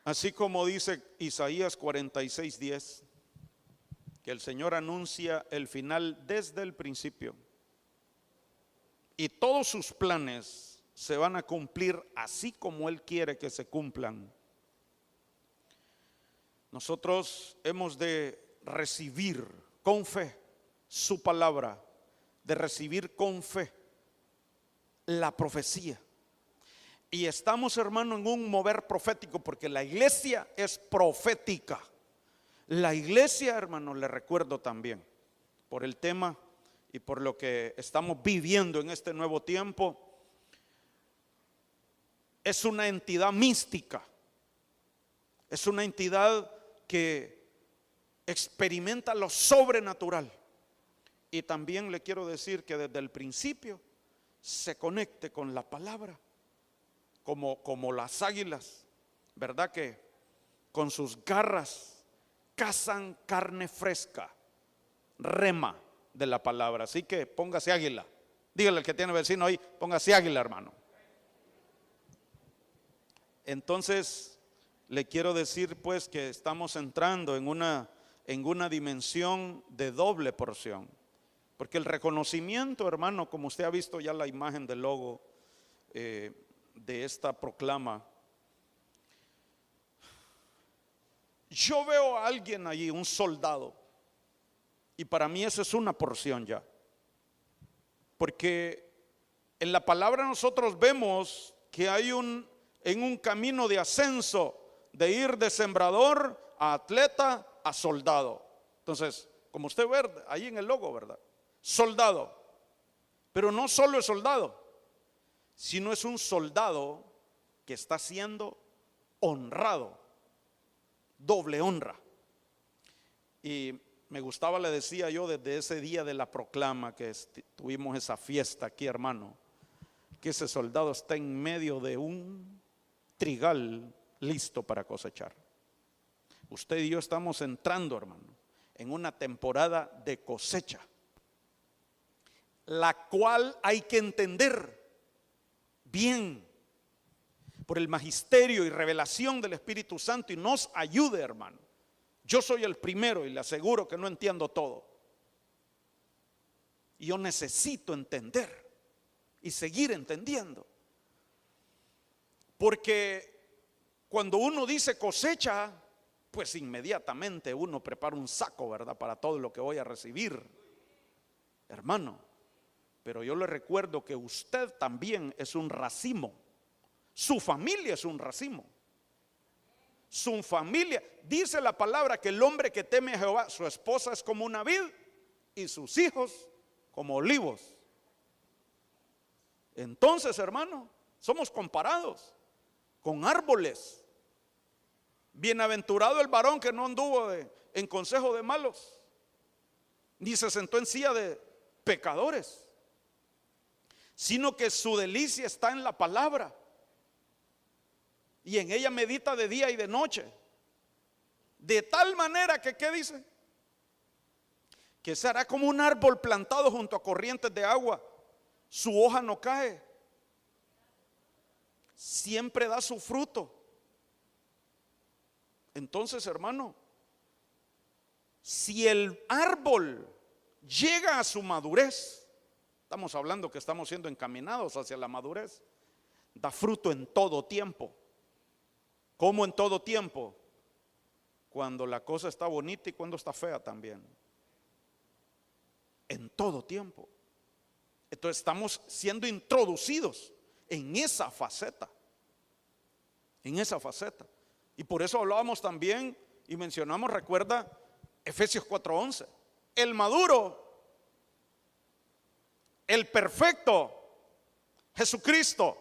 Así como dice Isaías 46:10, que el Señor anuncia el final desde el principio y todos sus planes se van a cumplir así como Él quiere que se cumplan. Nosotros hemos de recibir con fe su palabra, de recibir con fe la profecía. Y estamos, hermano, en un mover profético, porque la iglesia es profética. La iglesia, hermano, le recuerdo también, por el tema y por lo que estamos viviendo en este nuevo tiempo, es una entidad mística. Es una entidad que experimenta lo sobrenatural. Y también le quiero decir que desde el principio se conecte con la palabra, como las águilas, ¿verdad? Que con sus garras cazan carne fresca, rema de la palabra. Así que póngase águila. Dígale al que tiene vecino ahí, póngase águila, hermano. Entonces le quiero decir pues que estamos entrando en una dimensión de doble porción, porque el reconocimiento, hermano, como usted ha visto ya la imagen del logo de esta proclama, yo veo a alguien allí, un soldado, y para mí eso es una porción ya, porque en la palabra nosotros vemos que hay en un camino de ascenso, de ir de sembrador a atleta a soldado. Entonces, como usted ve ahí en el logo, ¿verdad? Soldado, pero no solo es soldado, sino es un soldado que está siendo honrado, doble honra. Y me gustaba, le decía yo, desde ese día de la proclama que tuvimos esa fiesta aquí, hermano, que ese soldado está en medio de un trigal listo para cosechar. Usted y yo estamos entrando, hermano, en una temporada de cosecha, la cual hay que entender bien por el magisterio y revelación del Espíritu Santo, y nos ayude, hermano. Yo soy el primero y le aseguro que no entiendo todo, y yo necesito entender y seguir entendiendo, porque cuando uno dice cosecha, pues inmediatamente uno prepara un saco, ¿verdad?, para todo lo que voy a recibir, hermano. Pero yo le recuerdo que usted también es un racimo. Su familia es un racimo. Su familia, dice la palabra que el hombre que teme a Jehová, su esposa es como una vid y sus hijos como olivos. Entonces, hermano, somos comparados con árboles. Bienaventurado el varón que no anduvo en consejo de malos, ni se sentó en silla de pecadores, sino que su delicia está en la palabra, y en ella medita de día y de noche, de tal manera que, ¿qué dice? Que será como un árbol plantado junto a corrientes de agua, su hoja no cae, siempre da su fruto. Entonces, hermano, si el árbol llega a su madurez, estamos hablando que estamos siendo encaminados hacia la madurez, da fruto en todo tiempo. ¿Cómo en todo tiempo? Cuando la cosa está bonita y cuando está fea también. En todo tiempo. Entonces estamos siendo introducidos en esa faceta. En esa faceta. Y por eso hablábamos también y mencionamos, recuerda, Efesios 4:11. El maduro, el perfecto, Jesucristo,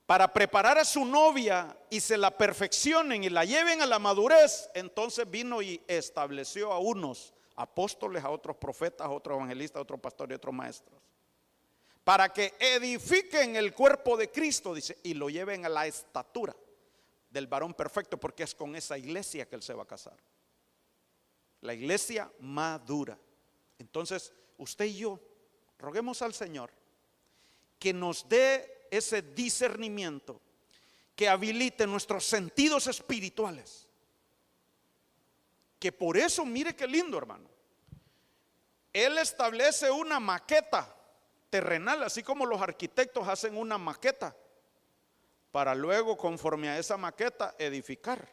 para preparar a su novia y se la perfeccionen y la lleven a la madurez, entonces vino y estableció a unos apóstoles, a otros profetas, a otros evangelistas, a otros pastores y a otros maestros, para que edifiquen el cuerpo de Cristo, dice, y lo lleven a la estatura del varón perfecto, porque es con esa iglesia que él se va a casar, la iglesia madura. Entonces usted y yo roguemos al Señor que nos dé ese discernimiento que habilite nuestros sentidos espirituales. Que por eso, mire qué lindo, hermano. Él establece una maqueta terrenal, así como los arquitectos hacen una maqueta, para luego, conforme a esa maqueta, edificar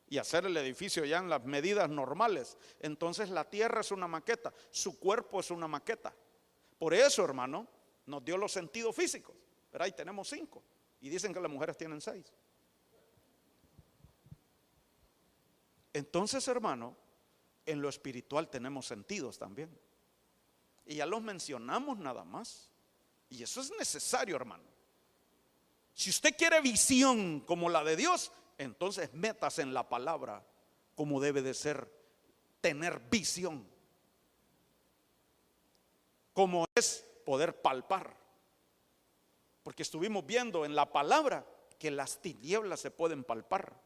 y hacer el edificio ya en las medidas normales. Entonces la tierra es una maqueta, su cuerpo es una maqueta. Por eso, hermano, nos dio los sentidos físicos. Pero ahí tenemos 5 y dicen que las mujeres tienen 6. Entonces, hermano, en lo espiritual tenemos sentidos también. Y ya los mencionamos nada más. Y eso es necesario, hermano. Si usted quiere visión como la de Dios, entonces métase en la palabra como debe de ser, tener visión. Como es poder palpar. Porque estuvimos viendo en la palabra que las tinieblas se pueden palpar.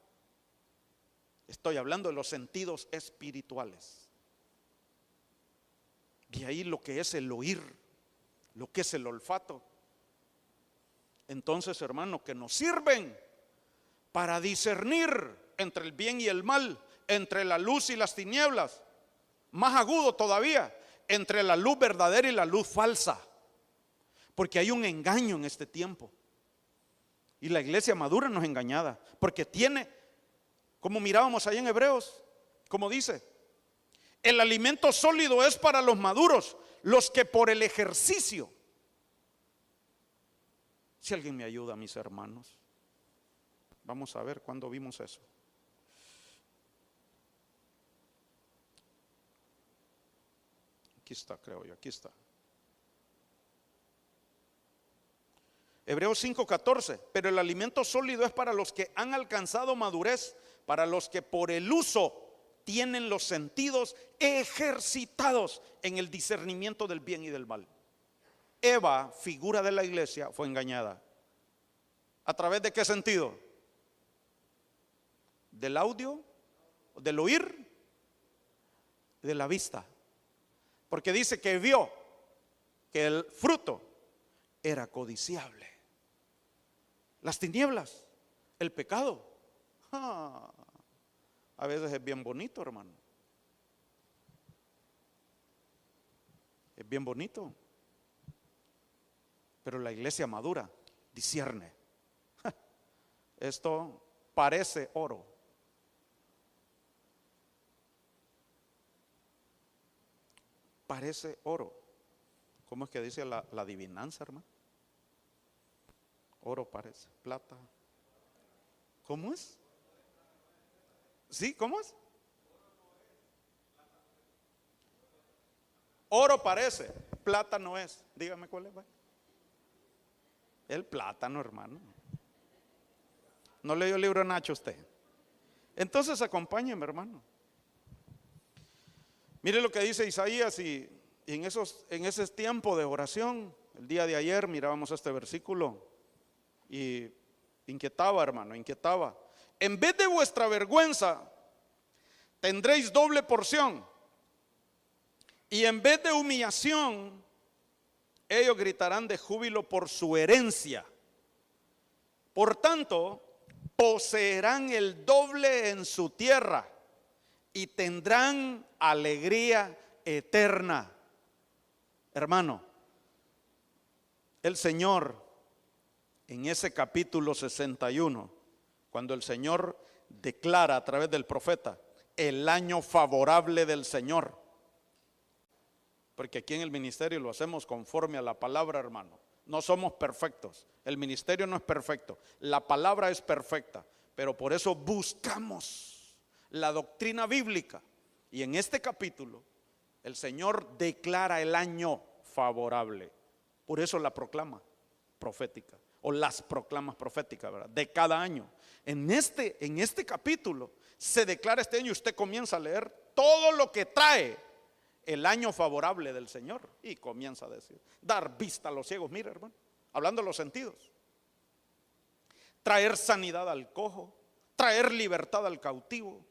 Estoy hablando de los sentidos espirituales. Y ahí lo que es el oír, lo que es el olfato. Entonces, hermano, que nos sirven para discernir entre el bien y el mal, entre la luz y las tinieblas. Más agudo todavía, entre la luz verdadera y la luz falsa. Porque hay un engaño en este tiempo. Y la iglesia madura no es engañada. Porque tiene, como mirábamos ahí en Hebreos, como dice, el alimento sólido es para los maduros, los que por el ejercicio. Si alguien me ayuda, mis hermanos, vamos a ver cuándo vimos eso. Aquí está, creo yo, aquí está. Hebreos 5:14, pero el alimento sólido es para los que han alcanzado madurez, para los que por el uso tienen los sentidos ejercitados en el discernimiento del bien y del mal. Eva, figura de la iglesia, fue engañada. ¿A través de qué sentido? ¿Del audio? ¿Del oír? ¿De la vista? Porque dice que vio que el fruto era codiciable. Las tinieblas, el pecado. A veces es bien bonito, hermano. Es bien bonito. Pero la iglesia madura discierne. Esto parece oro. Parece oro. ¿Cómo es que dice la adivinanza, hermano? Oro parece, plata. ¿Cómo es? ¿Sí? ¿Cómo es? Oro parece, plata no es. Dígame cuál es. El plátano, hermano. ¿No leyó el libro de Nacho usted? Entonces acompáñeme, hermano. Mire lo que dice Isaías y en ese tiempo de oración, el día de ayer mirábamos este versículo y inquietaba, hermano, inquietaba. En vez de vuestra vergüenza tendréis doble porción, y en vez de humillación ellos gritarán de júbilo por su herencia. Por tanto, poseerán el doble en su tierra y tendrán alegría eterna. Hermano, el Señor en ese capítulo 61, cuando el Señor declara a través del profeta el año favorable del Señor, porque aquí en el ministerio lo hacemos conforme a la palabra, hermano. No somos perfectos, el ministerio no es perfecto, la palabra es perfecta, pero por eso buscamos la doctrina bíblica. Y en este capítulo el Señor declara el año favorable. Por eso la proclama profética, o las proclamas proféticas, ¿verdad?, de cada año. En este capítulo se declara este año. Usted comienza a leer todo lo que trae el año favorable del Señor y comienza a decir, dar vista a los ciegos, mira, hermano, hablando de los sentidos, traer sanidad al cojo, traer libertad al cautivo,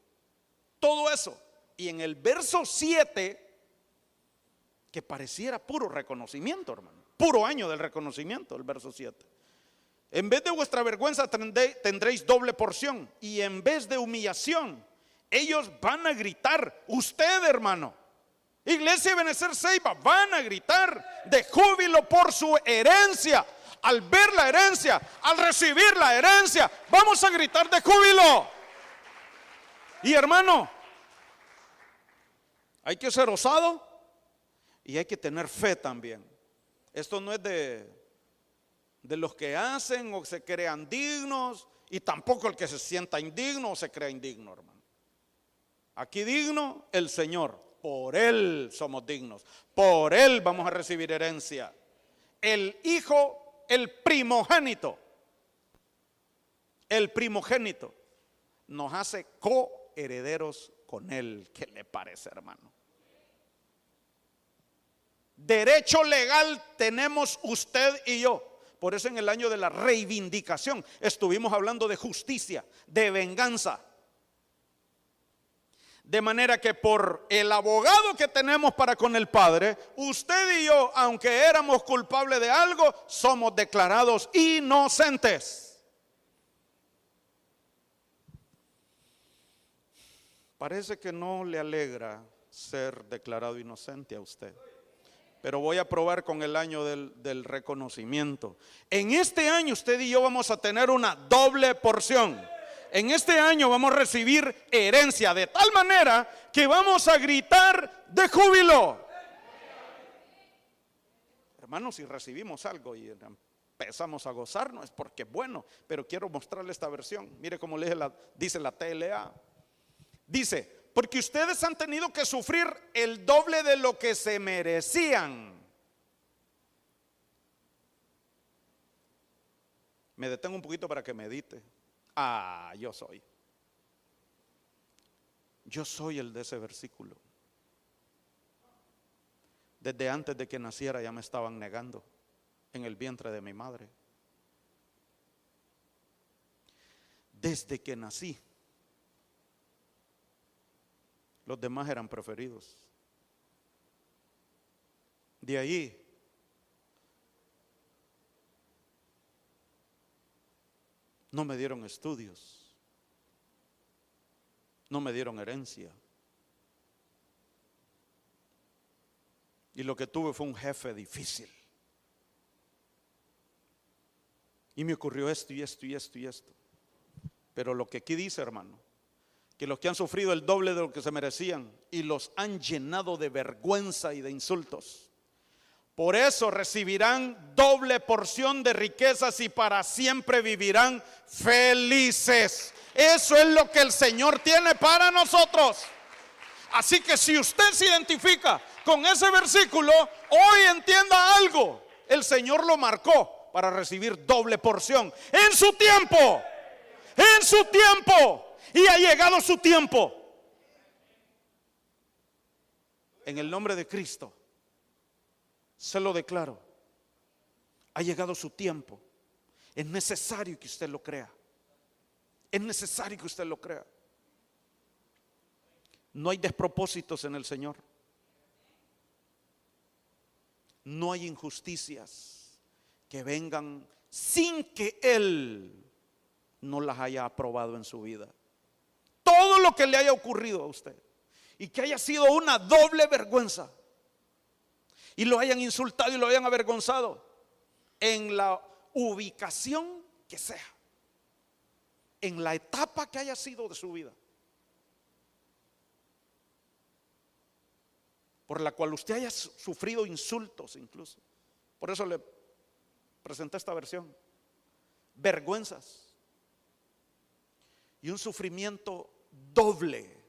todo eso. Y en el verso 7, que pareciera puro reconocimiento, hermano, puro año del reconocimiento, el verso 7. En vez de vuestra vergüenza tendréis doble porción. Y en vez de humillación, ellos van a gritar. Usted, hermano, Iglesia Ebenecer Ceiba, van a gritar de júbilo por su herencia. Al ver la herencia, al recibir la herencia, vamos a gritar de júbilo. Y hermano, hay que ser osado y hay que tener fe también. Esto no es de los que hacen o se crean dignos, y tampoco el que se sienta indigno o se crea indigno, hermano. Aquí digno el Señor, por Él somos dignos, por Él vamos a recibir herencia. El Hijo, el primogénito nos hace coherederos con Él. ¿Qué le parece, hermano? Derecho legal tenemos usted y yo. Por eso en el año de la reivindicación estuvimos hablando de justicia, de venganza. De manera que por el abogado que tenemos para con el Padre, usted y yo, aunque éramos culpables de algo, somos declarados inocentes. Parece que no le alegra ser declarado inocente a usted. Pero voy a probar con el año del reconocimiento. En este año usted y yo vamos a tener una doble porción. En este año vamos a recibir herencia de tal manera que vamos a gritar de júbilo. Hermanos, si recibimos algo y empezamos a gozarnos es porque es bueno. Pero quiero mostrarle esta versión. Mire cómo dice la TLA. Dice: porque ustedes han tenido que sufrir el doble de lo que se merecían. Me detengo un poquito para que medite. Yo soy el de ese versículo. Desde antes de que naciera ya me estaban negando en el vientre de mi madre. Desde que nací, los demás eran preferidos. De allí no me dieron estudios, no me dieron herencia. Y lo que tuve fue un jefe difícil. Y me ocurrió esto y esto y esto y esto. Pero lo que aquí dice, hermano, que los que han sufrido el doble de lo que se merecían y los han llenado de vergüenza y de insultos, por eso recibirán doble porción de riquezas y para siempre vivirán felices. Eso es lo que el Señor tiene para nosotros. Así que si usted se identifica con ese versículo, hoy entienda algo: el Señor lo marcó para recibir doble porción en su tiempo. En su tiempo. Y ha llegado su tiempo. En el nombre de Cristo se lo declaro: ha llegado su tiempo. Es necesario que usted lo crea. Es necesario que usted lo crea. No hay despropósitos en el Señor. No hay injusticias que vengan sin que Él no las haya aprobado en su vida. Todo lo que le haya ocurrido a usted y que haya sido una doble vergüenza y lo hayan insultado y lo hayan avergonzado, en la ubicación que sea, en la etapa que haya sido de su vida, por la cual usted haya sufrido insultos incluso. Por eso le presenté esta versión: vergüenzas y un sufrimiento doble.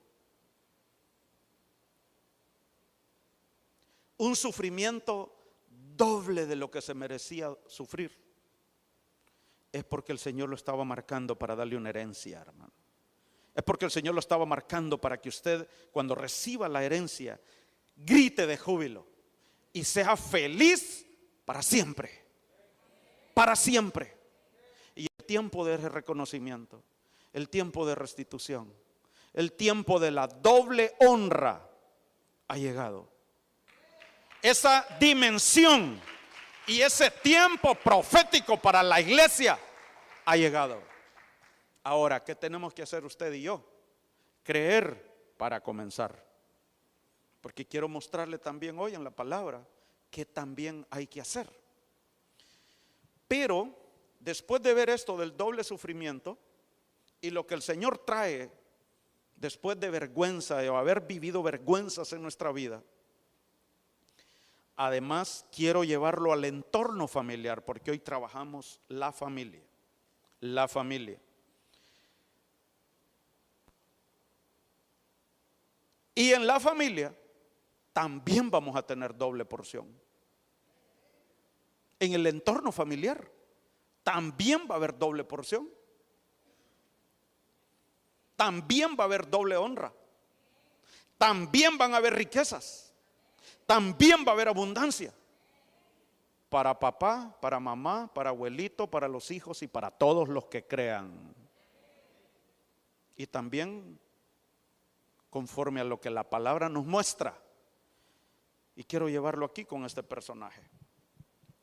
Un sufrimiento doble de lo que se merecía sufrir. Es porque el Señor lo estaba marcando para darle una herencia, hermano. Es porque el Señor lo estaba marcando para que usted, cuando reciba la herencia, grite de júbilo y sea feliz para siempre. Para siempre. Y el tiempo de reconocimiento, el tiempo de restitución, el tiempo de la doble honra ha llegado. Esa dimensión y ese tiempo profético para la iglesia ha llegado. Ahora, ¿qué tenemos que hacer usted y yo? Creer para comenzar. Porque quiero mostrarle también hoy en la palabra que también hay que hacer. Pero después de ver esto del doble sufrimiento y lo que el Señor trae después de vergüenza, de haber vivido vergüenzas en nuestra vida, además quiero llevarlo al entorno familiar, porque hoy trabajamos la familia. La familia. Y en la familia también vamos a tener doble porción. En el entorno familiar también va a haber doble porción. También va a haber doble honra. También van a haber riquezas. También va a haber abundancia. Para papá, para mamá, para abuelito, para los hijos y para todos los que crean. Y también conforme a lo que la palabra nos muestra. Y quiero llevarlo aquí con este personaje.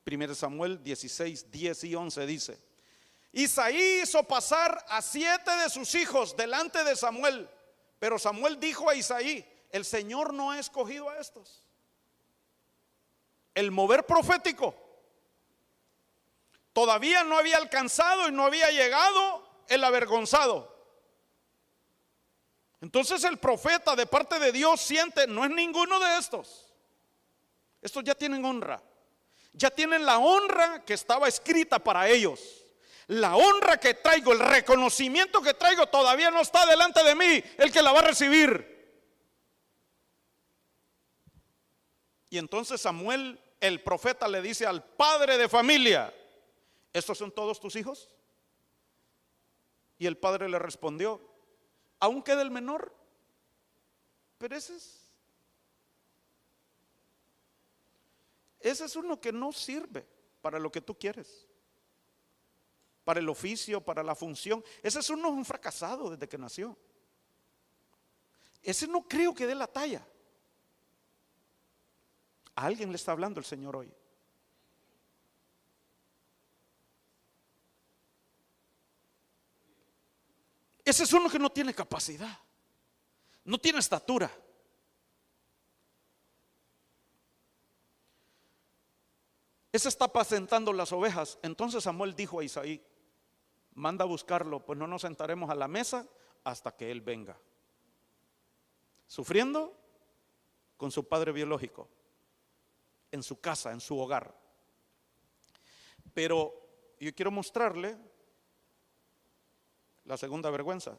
1 Samuel 16, 10 y 11 dice: Isaí hizo pasar a 7 de sus hijos delante de Samuel, pero Samuel dijo a Isaí: el Señor no ha escogido a estos. El mover profético todavía no había alcanzado y no había llegado el avergonzado. Entonces el profeta de parte de Dios siente: no es ninguno de estos. Estos ya tienen honra. Ya tienen la honra que estaba escrita para ellos. La honra que traigo, el reconocimiento que traigo, todavía no está delante de mí el que la va a recibir. Y entonces Samuel, el profeta, le dice al padre de familia: ¿estos son todos tus hijos? Y el padre le respondió: aún queda el menor, pero ese es uno que no sirve para lo que tú quieres, para el oficio, para la función. Ese es un fracasado desde que nació. Ese no creo que dé la talla. A alguien le está hablando el Señor hoy. Ese es uno que no tiene capacidad, no tiene estatura. Ese está apacentando las ovejas. Entonces Samuel dijo a Isaí: manda a buscarlo, pues no nos sentaremos a la mesa hasta que él venga. Sufriendo con su padre biológico, en su casa, en su hogar. Pero yo quiero mostrarle la segunda vergüenza.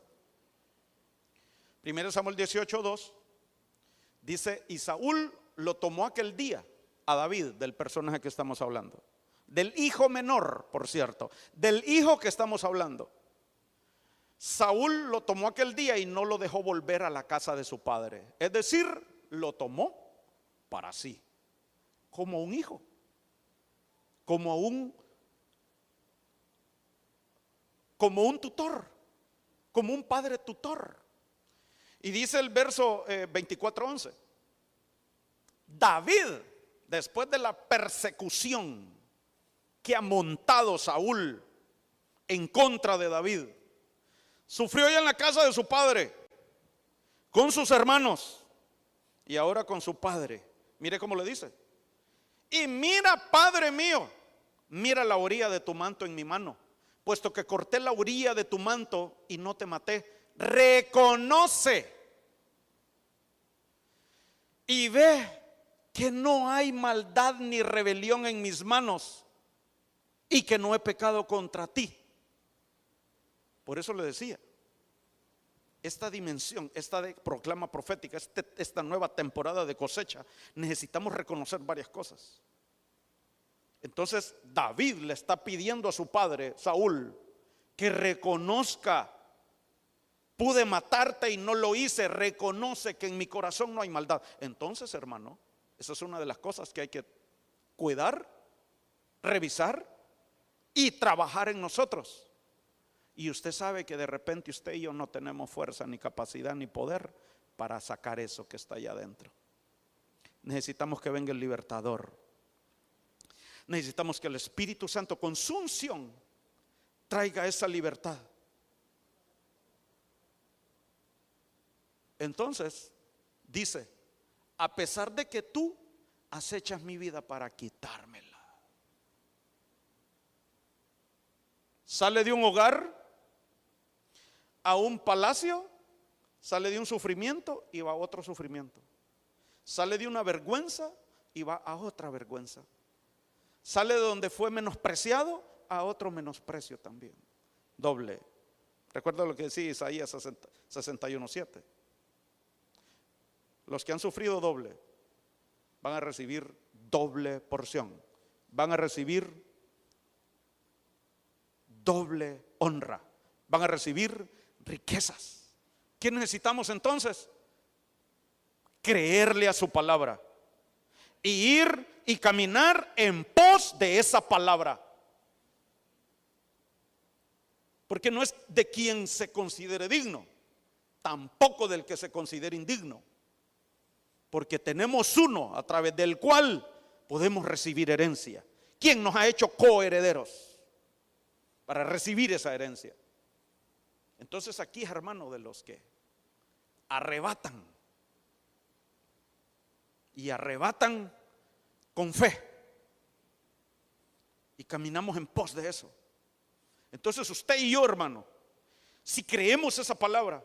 1 Samuel 18:2 dice: y Saúl lo tomó aquel día a David, del personaje que estamos hablando, del hijo menor, por cierto, del hijo que estamos hablando. Saúl lo tomó aquel día y no lo dejó volver a la casa de su padre. Es decir, lo tomó para sí, como un hijo, como un tutor, como un padre tutor. Y dice el verso 24:11: David, después de la persecución que ha montado Saúl en contra de David, sufrió ya en la casa de su padre, con sus hermanos y ahora con su padre. Mire cómo le dice: y mira, padre mío, mira la orilla de tu manto en mi mano, puesto que corté la orilla de tu manto y no te maté. Reconoce y ve que no hay maldad ni rebelión en mis manos y que no he pecado contra ti. Por eso le decía, esta dimensión, esta proclama profética, esta nueva temporada de cosecha, necesitamos reconocer varias cosas. Entonces David le está pidiendo a su padre Saúl que reconozca: pude matarte y no lo hice, reconoce que en mi corazón no hay maldad. Entonces, hermano, esa es una de las cosas que hay que cuidar, revisar y trabajar en nosotros. Y usted sabe que de repente usted y yo no tenemos fuerza, ni capacidad, ni poder para sacar eso que está allá adentro. Necesitamos que venga el libertador. Necesitamos que el Espíritu Santo con su unción traiga esa libertad. Entonces, dice, a pesar de que tú acechas mi vida para quitármela. Sale de un hogar a un palacio, sale de un sufrimiento y va a otro sufrimiento. Sale de una vergüenza y va a otra vergüenza. Sale de donde fue menospreciado a otro menosprecio también. Doble. Recuerda lo que decía Isaías 61:7. Los que han sufrido doble van a recibir doble porción. Van a recibir doble honra. Van a recibir riquezas. ¿Qué necesitamos entonces? Creerle a su palabra y ir y caminar en pos de esa palabra. Porque no es de quien se considere digno, tampoco del que se considere indigno. Porque tenemos uno a través del cual podemos recibir herencia. ¿Quién nos ha hecho coherederos para recibir esa herencia? Entonces aquí es, hermano, de los que arrebatan. Y arrebatan con fe. Y caminamos en pos de eso. Entonces usted y yo, hermano, si creemos esa palabra,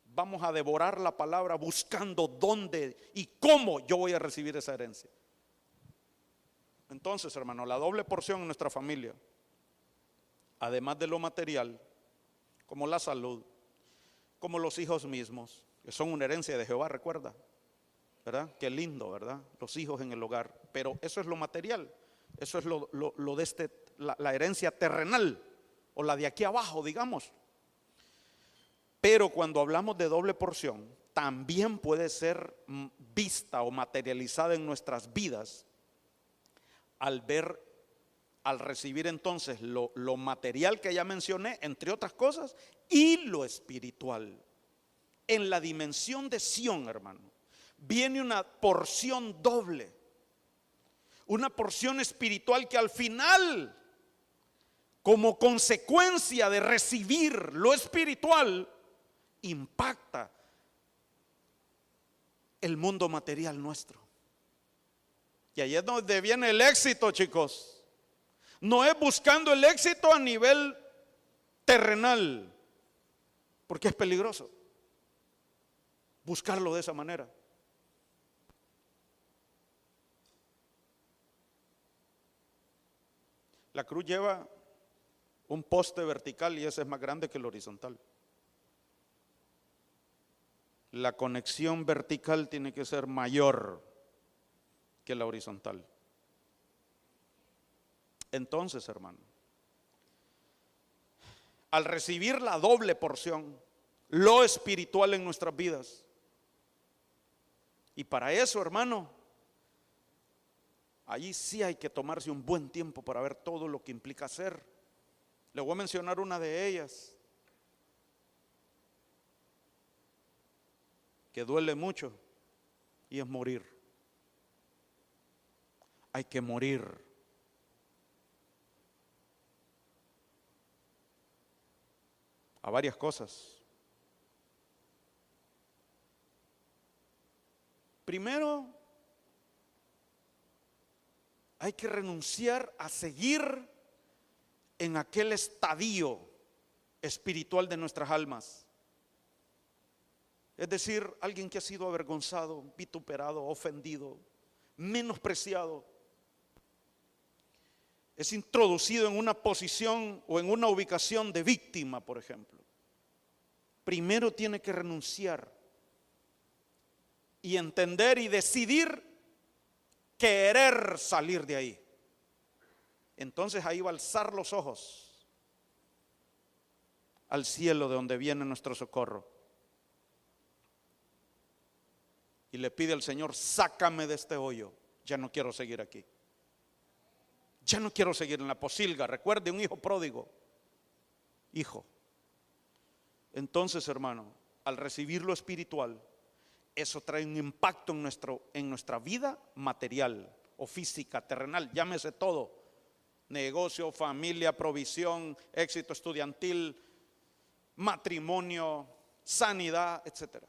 vamos a devorar la palabra buscando dónde y cómo yo voy a recibir esa herencia. Entonces, hermano, la doble porción en nuestra familia, además de lo material, como la salud, como los hijos mismos, que son una herencia de Jehová, recuerda, ¿verdad? Qué lindo, ¿verdad? Los hijos en el hogar, pero eso es lo material, eso es lo de la herencia terrenal, o la de aquí abajo, digamos. Pero cuando hablamos de doble porción, también puede ser vista o materializada en nuestras vidas al recibir entonces lo material que ya mencioné, entre otras cosas, y lo espiritual. En la dimensión de Sión, hermano, viene una porción doble, una porción espiritual que al final, como consecuencia de recibir lo espiritual, impacta el mundo material nuestro. Y ahí es donde viene el éxito, chicos. No es buscando el éxito a nivel terrenal, porque es peligroso buscarlo de esa manera. La cruz lleva un poste vertical y ese es más grande que el horizontal. La conexión vertical tiene que ser mayor que la horizontal. Entonces, hermano, al recibir la doble porción, lo espiritual en nuestras vidas, y para eso, hermano, allí sí hay que tomarse un buen tiempo para ver todo lo que implica hacer. Le voy a mencionar una de ellas, que duele mucho, y es morir. Hay que morir. A varias cosas. Primero, hay que renunciar a seguir en aquel estadio espiritual de nuestras almas. Es decir, alguien que ha sido avergonzado, vituperado, ofendido, menospreciado, es introducido en una posición o en una ubicación de víctima, por ejemplo. Primero tiene que renunciar y entender y decidir querer salir de ahí. Entonces ahí va a alzar los ojos al cielo de donde viene nuestro socorro. Y le pide al Señor, sácame de este hoyo, ya no quiero seguir aquí. Ya no quiero seguir en la posilga. Recuerde, un hijo pródigo. Hijo. Entonces, hermano, al recibir lo espiritual, eso trae un impacto en nuestra vida material o física, terrenal, llámese todo. negocio, familia, provisión, éxito estudiantil, matrimonio, sanidad, etcétera.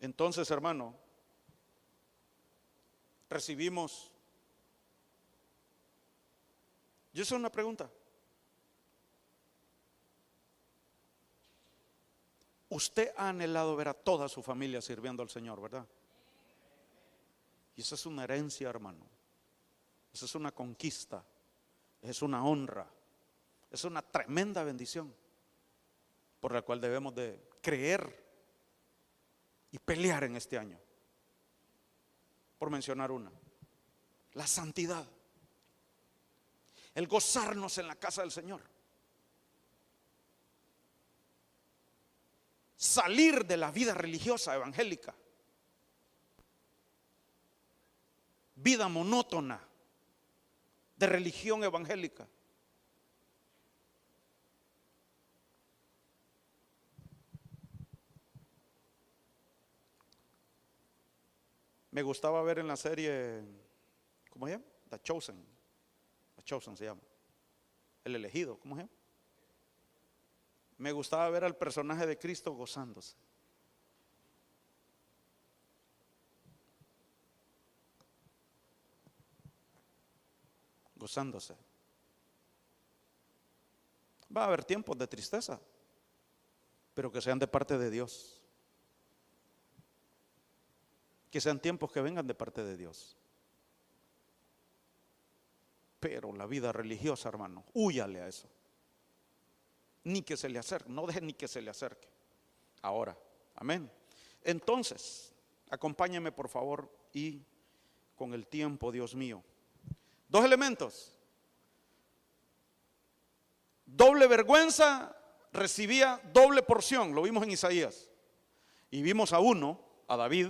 Entonces, hermano, recibimos. Yo hice una pregunta. Usted ha anhelado ver a toda su familia sirviendo al Señor, ¿verdad? Y esa es una herencia, hermano. Esa es una conquista. Es una honra. Es una tremenda bendición por la cual debemos de creer y pelear en este año. Por mencionar una. La santidad. El gozarnos en la casa del Señor. Salir de la vida religiosa evangélica. Vida monótona de religión evangélica. Me gustaba ver en la serie, ¿cómo se llama? The Chosen. The Chosen se llama. El elegido, ¿cómo se llama? Me gustaba ver al personaje de Cristo gozándose. Gozándose. Va a haber tiempos de tristeza, pero que sean de parte de Dios. Que sean tiempos que vengan de parte de Dios. Pero la vida religiosa, hermano, húyale a eso. Ni que se le acerque, no deje ni que se le acerque. Ahora, amén. Entonces, acompáñeme por favor y con el tiempo, Dios mío. 2 elementos. Doble vergüenza recibía doble porción, lo vimos en Isaías. Y vimos a uno, a David,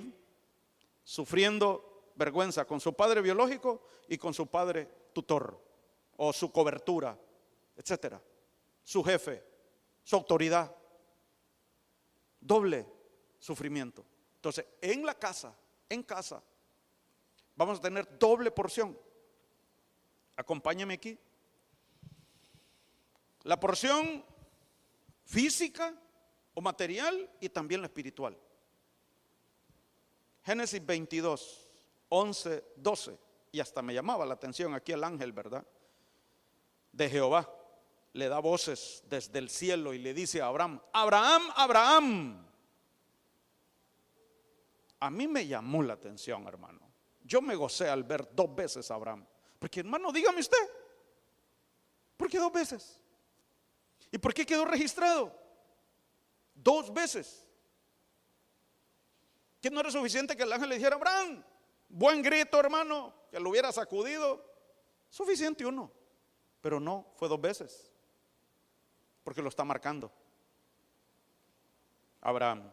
sufriendo vergüenza con su padre biológico y con su padre tutor, o su cobertura, etcétera. Su jefe, su autoridad. Doble sufrimiento. Entonces, en la casa, vamos a tener doble porción. Acompáñame aquí. La porción física o material y también la espiritual. Génesis 22, 11, 12. Y hasta me llamaba la atención aquí el ángel, ¿verdad? De Jehová. Le da voces desde el cielo y le dice a Abraham: Abraham, Abraham. A mí me llamó la atención, hermano. Yo me gocé al ver 2 veces a Abraham. Porque, hermano, dígame usted, ¿por qué 2 veces? ¿Y por qué quedó registrado 2 veces? ¿Que no era suficiente que el ángel le dijera: Abraham, buen grito, hermano, que lo hubiera sacudido? Suficiente uno. Pero no, fue 2 veces. Porque lo está marcando Abraham.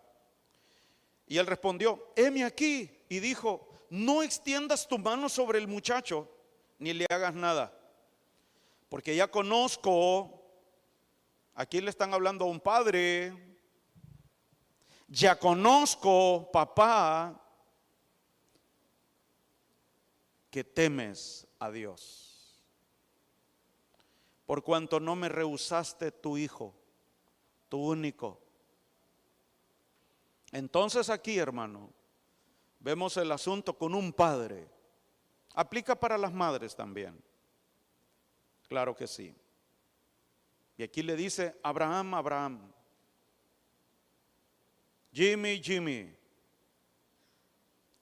Y él respondió: heme aquí. Y dijo: no extiendas tu mano sobre el muchacho, ni le hagas nada, porque ya conozco. Aquí le están hablando a un padre. Ya conozco, papá, que temes a Dios, por cuanto no me rehusaste tu hijo, tu único. Entonces aquí, hermano, vemos el asunto con un padre. Aplica para las madres también. Claro que sí. Y aquí le dice: Abraham, Abraham. Jimmy, Jimmy,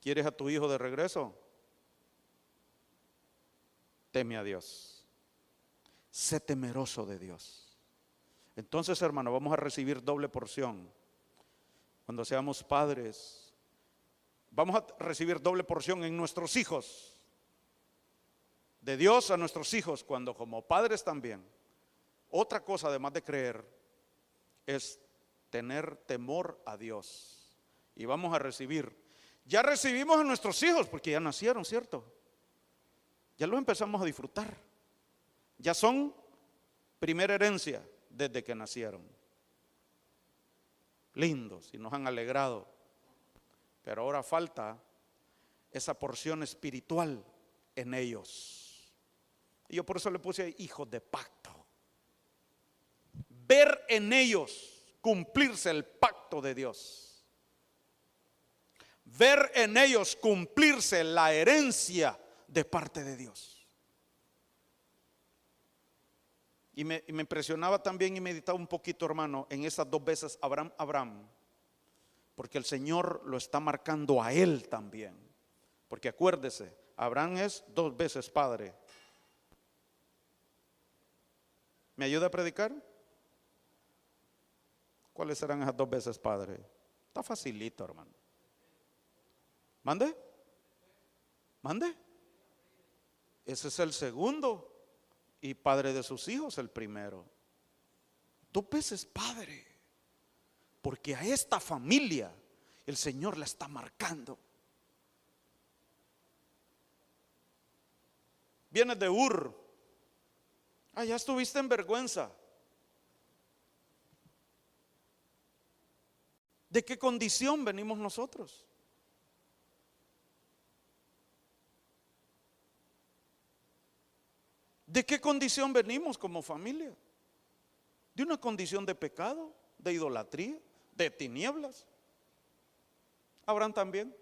¿quieres a tu hijo de regreso? Teme a Dios. Sé temeroso de Dios. Entonces, hermano, vamos a recibir doble porción. Cuando seamos padres, vamos a recibir doble porción en nuestros hijos. De Dios a nuestros hijos, cuando como padres también. Otra cosa, además de creer, es tener temor a Dios. Y vamos a recibir. Ya recibimos a nuestros hijos porque ya nacieron, ¿cierto? Ya los empezamos a disfrutar. Ya son primera herencia desde que nacieron. Lindos y nos han alegrado. Pero ahora falta esa porción espiritual en ellos. Y yo por eso le puse ahí, hijos de pacto. Ver en ellos cumplirse el pacto de Dios. Ver en ellos cumplirse la herencia de parte de Dios. Y me impresionaba también y meditaba un poquito, hermano, en esas dos veces Abraham, Abraham. Porque el Señor lo está marcando a él también. Porque acuérdese, Abraham es 2 veces padre. ¿Me ayuda a predicar? ¿Cuáles serán esas 2 veces padre? Está facilito, hermano. ¿Mande? ¿Mande? Ese es el segundo. Y padre de sus hijos el primero. 2 veces padre. Porque a esta familia el Señor la está marcando. Vienes de Ur. Ya estuviste en vergüenza. ¿De qué condición venimos nosotros? ¿De qué condición venimos como familia? De una condición de pecado, de idolatría, de tinieblas. Abraham también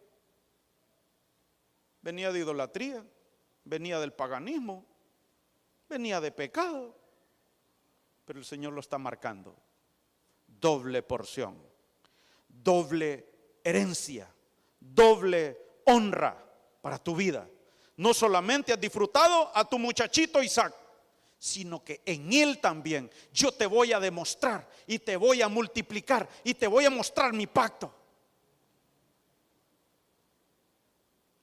venía de idolatría, venía del paganismo, venía de pecado, pero el Señor lo está marcando. Doble porción, doble herencia, doble honra para tu vida. No solamente has disfrutado a tu muchachito Isaac, sino que en él también yo te voy a demostrar y te voy a multiplicar y te voy a mostrar mi pacto.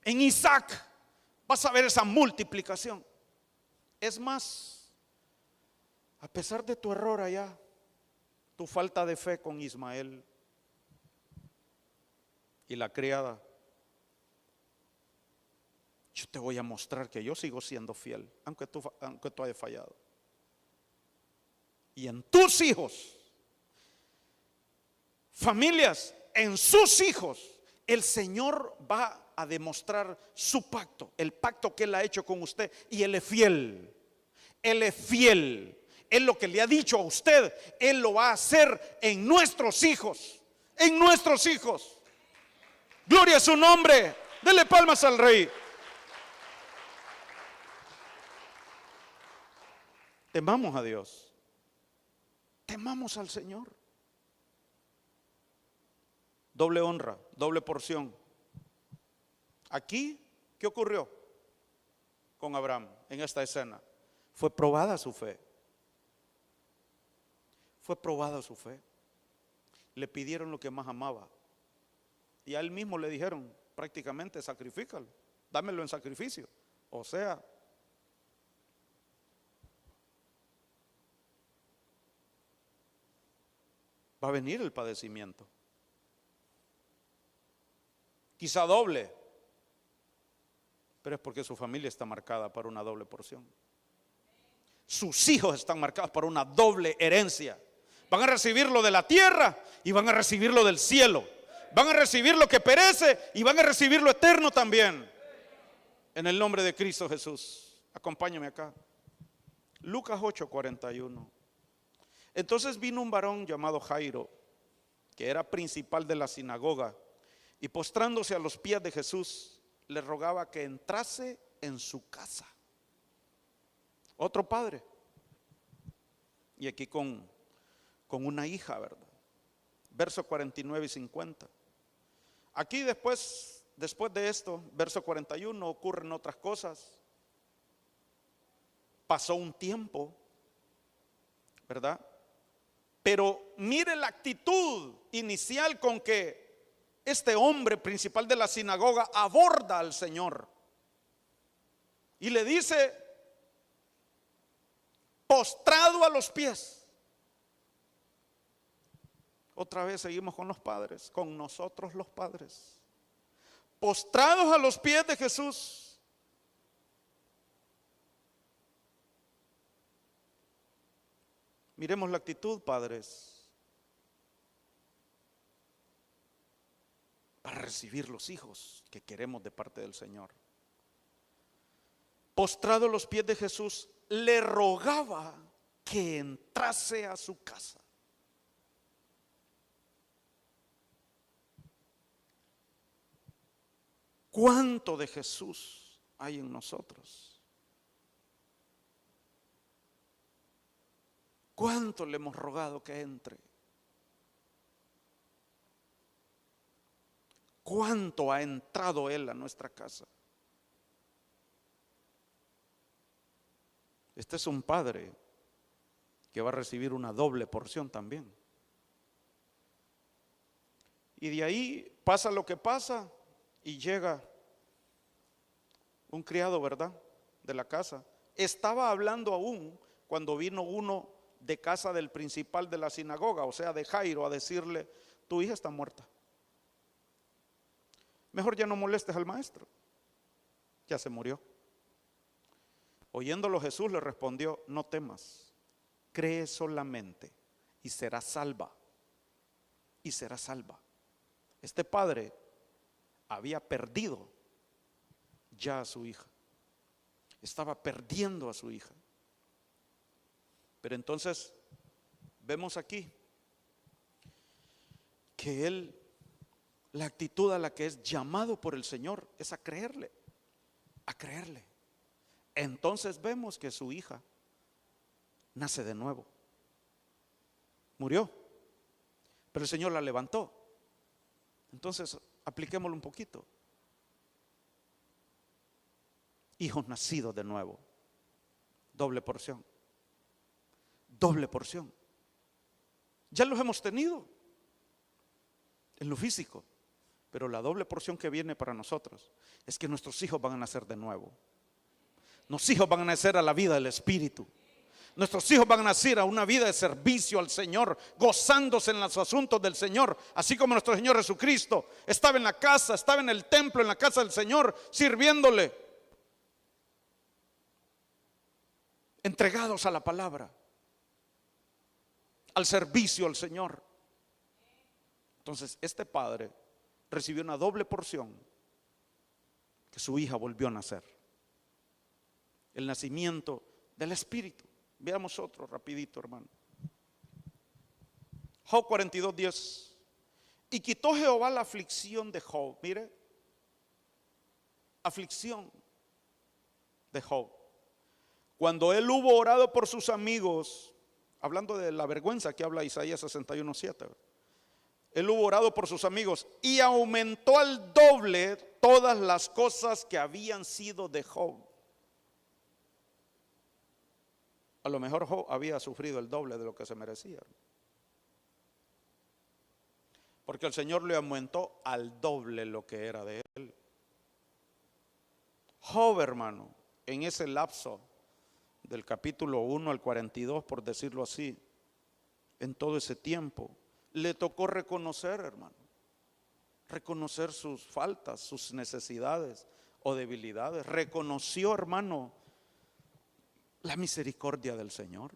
En Isaac vas a ver esa multiplicación. Es más, a pesar de tu error allá, tu falta de fe con Ismael y la criada, yo te voy a mostrar que yo sigo siendo fiel, aunque tú hayas fallado. Y en tus hijos, familias, en sus hijos, el Señor va a demostrar su pacto, el pacto que Él ha hecho con usted. Y Él es fiel. Él es fiel. Él lo que le ha dicho a usted, Él lo va a hacer en nuestros hijos. En nuestros hijos. Gloria a su nombre. Dele palmas al Rey. Temamos a Dios. Temamos al Señor. Doble honra, doble porción. Aquí, ¿qué ocurrió con Abraham en esta escena? Fue probada su fe. Fue probada su fe. Le pidieron lo que más amaba. Y a él mismo le dijeron, prácticamente, sacrifícalo, dámelo en sacrificio. O sea, va a venir el padecimiento. Quizá doble, pero es porque su familia está marcada para una doble porción. Sus hijos están marcados para una doble herencia. Van a recibir lo de la tierra y van a recibir lo del cielo. Van a recibir lo que perece y van a recibir lo eterno también. En el nombre de Cristo Jesús. Acompáñame acá. Lucas 8:41. Entonces vino un varón llamado Jairo, que era principal de la sinagoga, y postrándose a los pies de Jesús, le rogaba que entrase en su casa. Otro padre. Y aquí con una hija, ¿verdad? Verso 49 y 50. Aquí después de esto, verso 41, ocurren otras cosas. Pasó un tiempo, ¿verdad? Pero mire la actitud inicial con que este hombre principal de la sinagoga aborda al Señor. Y le dice, postrado a los pies. Otra vez seguimos con los padres, con nosotros los padres. Postrados a los pies de Jesús. Miremos la actitud, padres, para recibir los hijos que queremos de parte del Señor. postrado a los pies de Jesús, le rogaba que entrase a su casa. ¿Cuánto de Jesús hay en nosotros? ¿Cuánto le hemos rogado que entre? ¿Cuánto ha entrado Él a nuestra casa? Este es un padre que va a recibir una doble porción también. Y de ahí pasa lo que pasa y llega un criado, ¿verdad?, de la casa. Estaba hablando aún cuando vino uno de casa del principal de la sinagoga, o sea, de Jairo, a decirle: tu hija está muerta. Mejor ya no molestes al maestro, ya se murió. Oyéndolo, Jesús le respondió: no temas, cree solamente y serás salva. Y serás salva. Este padre había perdido ya a su hija. Estaba perdiendo a su hija. Pero entonces vemos aquí que él, la actitud a la que es llamado por el Señor es a creerle, a creerle. Entonces vemos que su hija nace de nuevo. Murió, pero el Señor la levantó. Entonces apliquémoslo un poquito. Hijos nacidos de nuevo, doble porción, doble porción. Ya los hemos tenido en lo físico, pero la doble porción que viene para nosotros es que nuestros hijos van a nacer de nuevo. Nuestros hijos van a nacer a la vida del Espíritu. Nuestros hijos van a nacer a una vida de servicio al Señor, gozándose en los asuntos del Señor, así como nuestro Señor Jesucristo estaba en la casa, estaba en el templo, en la casa del Señor, sirviéndole, entregados a la palabra, al servicio al Señor. Entonces este padre recibió una doble porción, que su hija volvió a nacer, el nacimiento del Espíritu. Veamos otro rapidito, hermano. Job 42:10. Y quitó Jehová la aflicción de Job. Mire, aflicción de Job. Cuando él hubo orado por sus amigos, hablando de la vergüenza que habla Isaías 61:7. Él hubo orado por sus amigos y aumentó al doble todas las cosas que habían sido de Job. A lo mejor Job había sufrido el doble de lo que se merecía, porque el Señor le aumentó al doble lo que era de él. Job, hermano, en ese lapso del capítulo 1 al 42, por decirlo así, en todo ese tiempo, le tocó reconocer, hermano, reconocer sus faltas, sus necesidades o debilidades. Reconoció, hermano, la misericordia del Señor.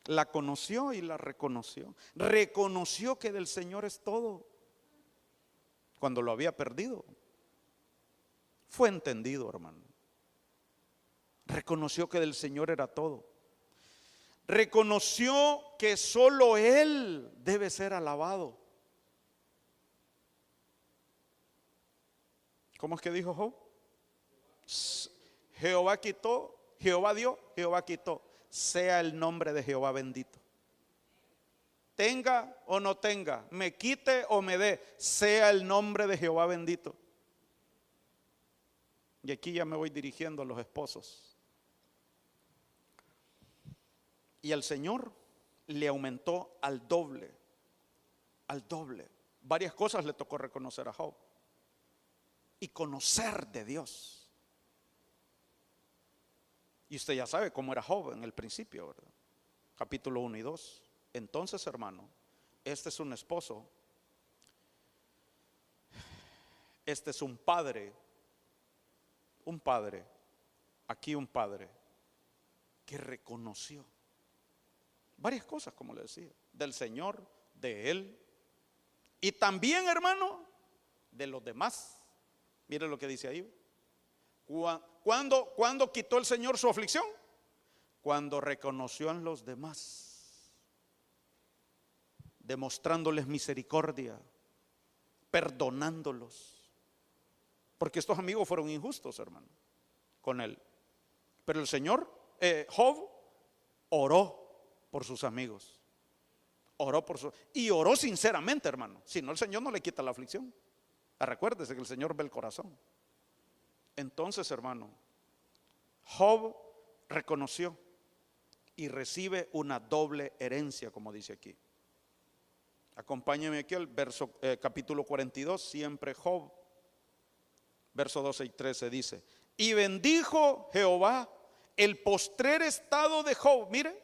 La conoció y la reconoció. Reconoció que del Señor es todo, cuando lo había perdido. Fue entendido, hermano. Reconoció que del Señor era todo. Reconoció que solo Él debe ser alabado. ¿Cómo es que dijo Job? Jehová quitó, Jehová dio, Jehová quitó. Sea el nombre de Jehová bendito. Tenga o no tenga, me quite o me dé, sea el nombre de Jehová bendito. Y aquí ya me voy dirigiendo a los esposos. Y el Señor le aumentó al doble, al doble. Varias cosas le tocó reconocer a Job y conocer de Dios. Y usted ya sabe cómo era Job en el principio, ¿verdad? Capítulo 1 y 2. Entonces, hermano, este es un esposo, este es un padre, aquí un padre que reconoció varias cosas, como le decía, del Señor, de Él, y también, hermano, de los demás. Mire lo que dice ahí. ¿Cuándo quitó el Señor su aflicción? Cuando reconoció en los demás, demostrándoles misericordia, perdonándolos. Porque estos amigos fueron injustos, hermano, con él. Pero el Señor, Job, oró por sus amigos. Y oró sinceramente, hermano. Si no, el Señor no le quita la aflicción. Recuérdese que el Señor ve el corazón. Entonces, hermano, Job reconoció y recibe una doble herencia, como dice aquí. Acompáñeme aquí al verso, capítulo 42, siempre Job, verso 12 y 13 dice: y bendijo Jehová el postrer estado de Job. Mire,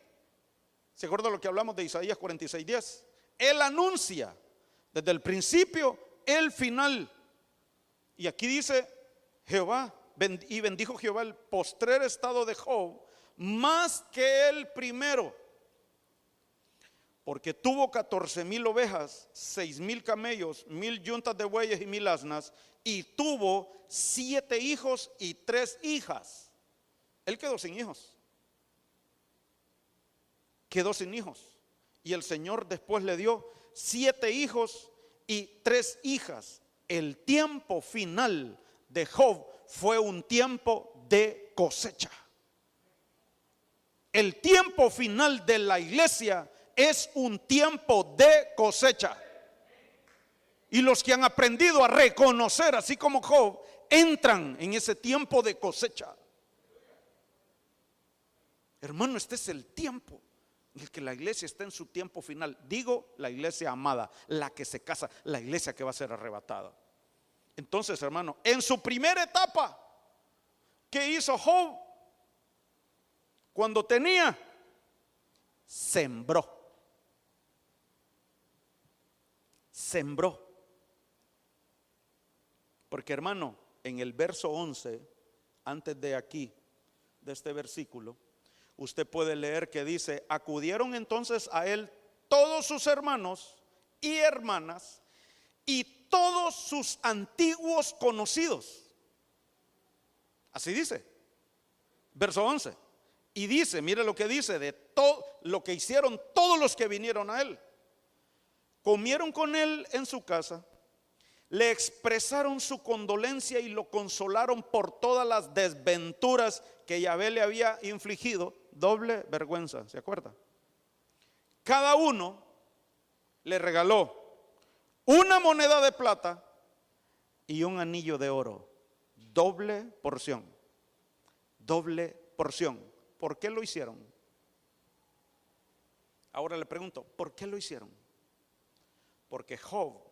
¿se acuerda lo que hablamos de Isaías 46:10? Él anuncia desde el principio el final. Y aquí dice Jehová, y bendijo Jehová el postrer estado de Job más que el primero, porque tuvo 14,000 ovejas, 6,000 camellos, 1,000 yuntas de bueyes y 1,000 asnas, y tuvo 7 hijos y 3 hijas. Él quedó sin hijos. Quedó sin hijos. Y el Señor después le dio 7 hijos y 3 hijas. El tiempo final de Job fue un tiempo de cosecha. El tiempo final de la iglesia es un tiempo de cosecha. Y los que han aprendido a reconocer, así como Job, entran en ese tiempo de cosecha. Hermano, este es el tiempo en el que la iglesia está en su tiempo final. Digo, la iglesia amada, la que se casa, la iglesia que va a ser arrebatada. Entonces, hermano, en su primera etapa, ¿qué hizo Job? Cuando tenía, sembró. Sembró. Porque, hermano, en el verso 11, antes de aquí, de este versículo, usted puede leer que dice: acudieron entonces a él todos sus hermanos y hermanas y todos sus antiguos conocidos. Así dice, verso 11. Y dice, mire lo que dice de todo lo que hicieron todos los que vinieron a él. Comieron con él en su casa, le expresaron su condolencia y lo consolaron por todas las desventuras que Yahvé le había infligido. Doble vergüenza, ¿se acuerda? Cada uno le regaló una moneda de plata y un anillo de oro. Doble porción. Doble porción. ¿Por qué lo hicieron? Ahora le pregunto, ¿por qué lo hicieron? Porque Job,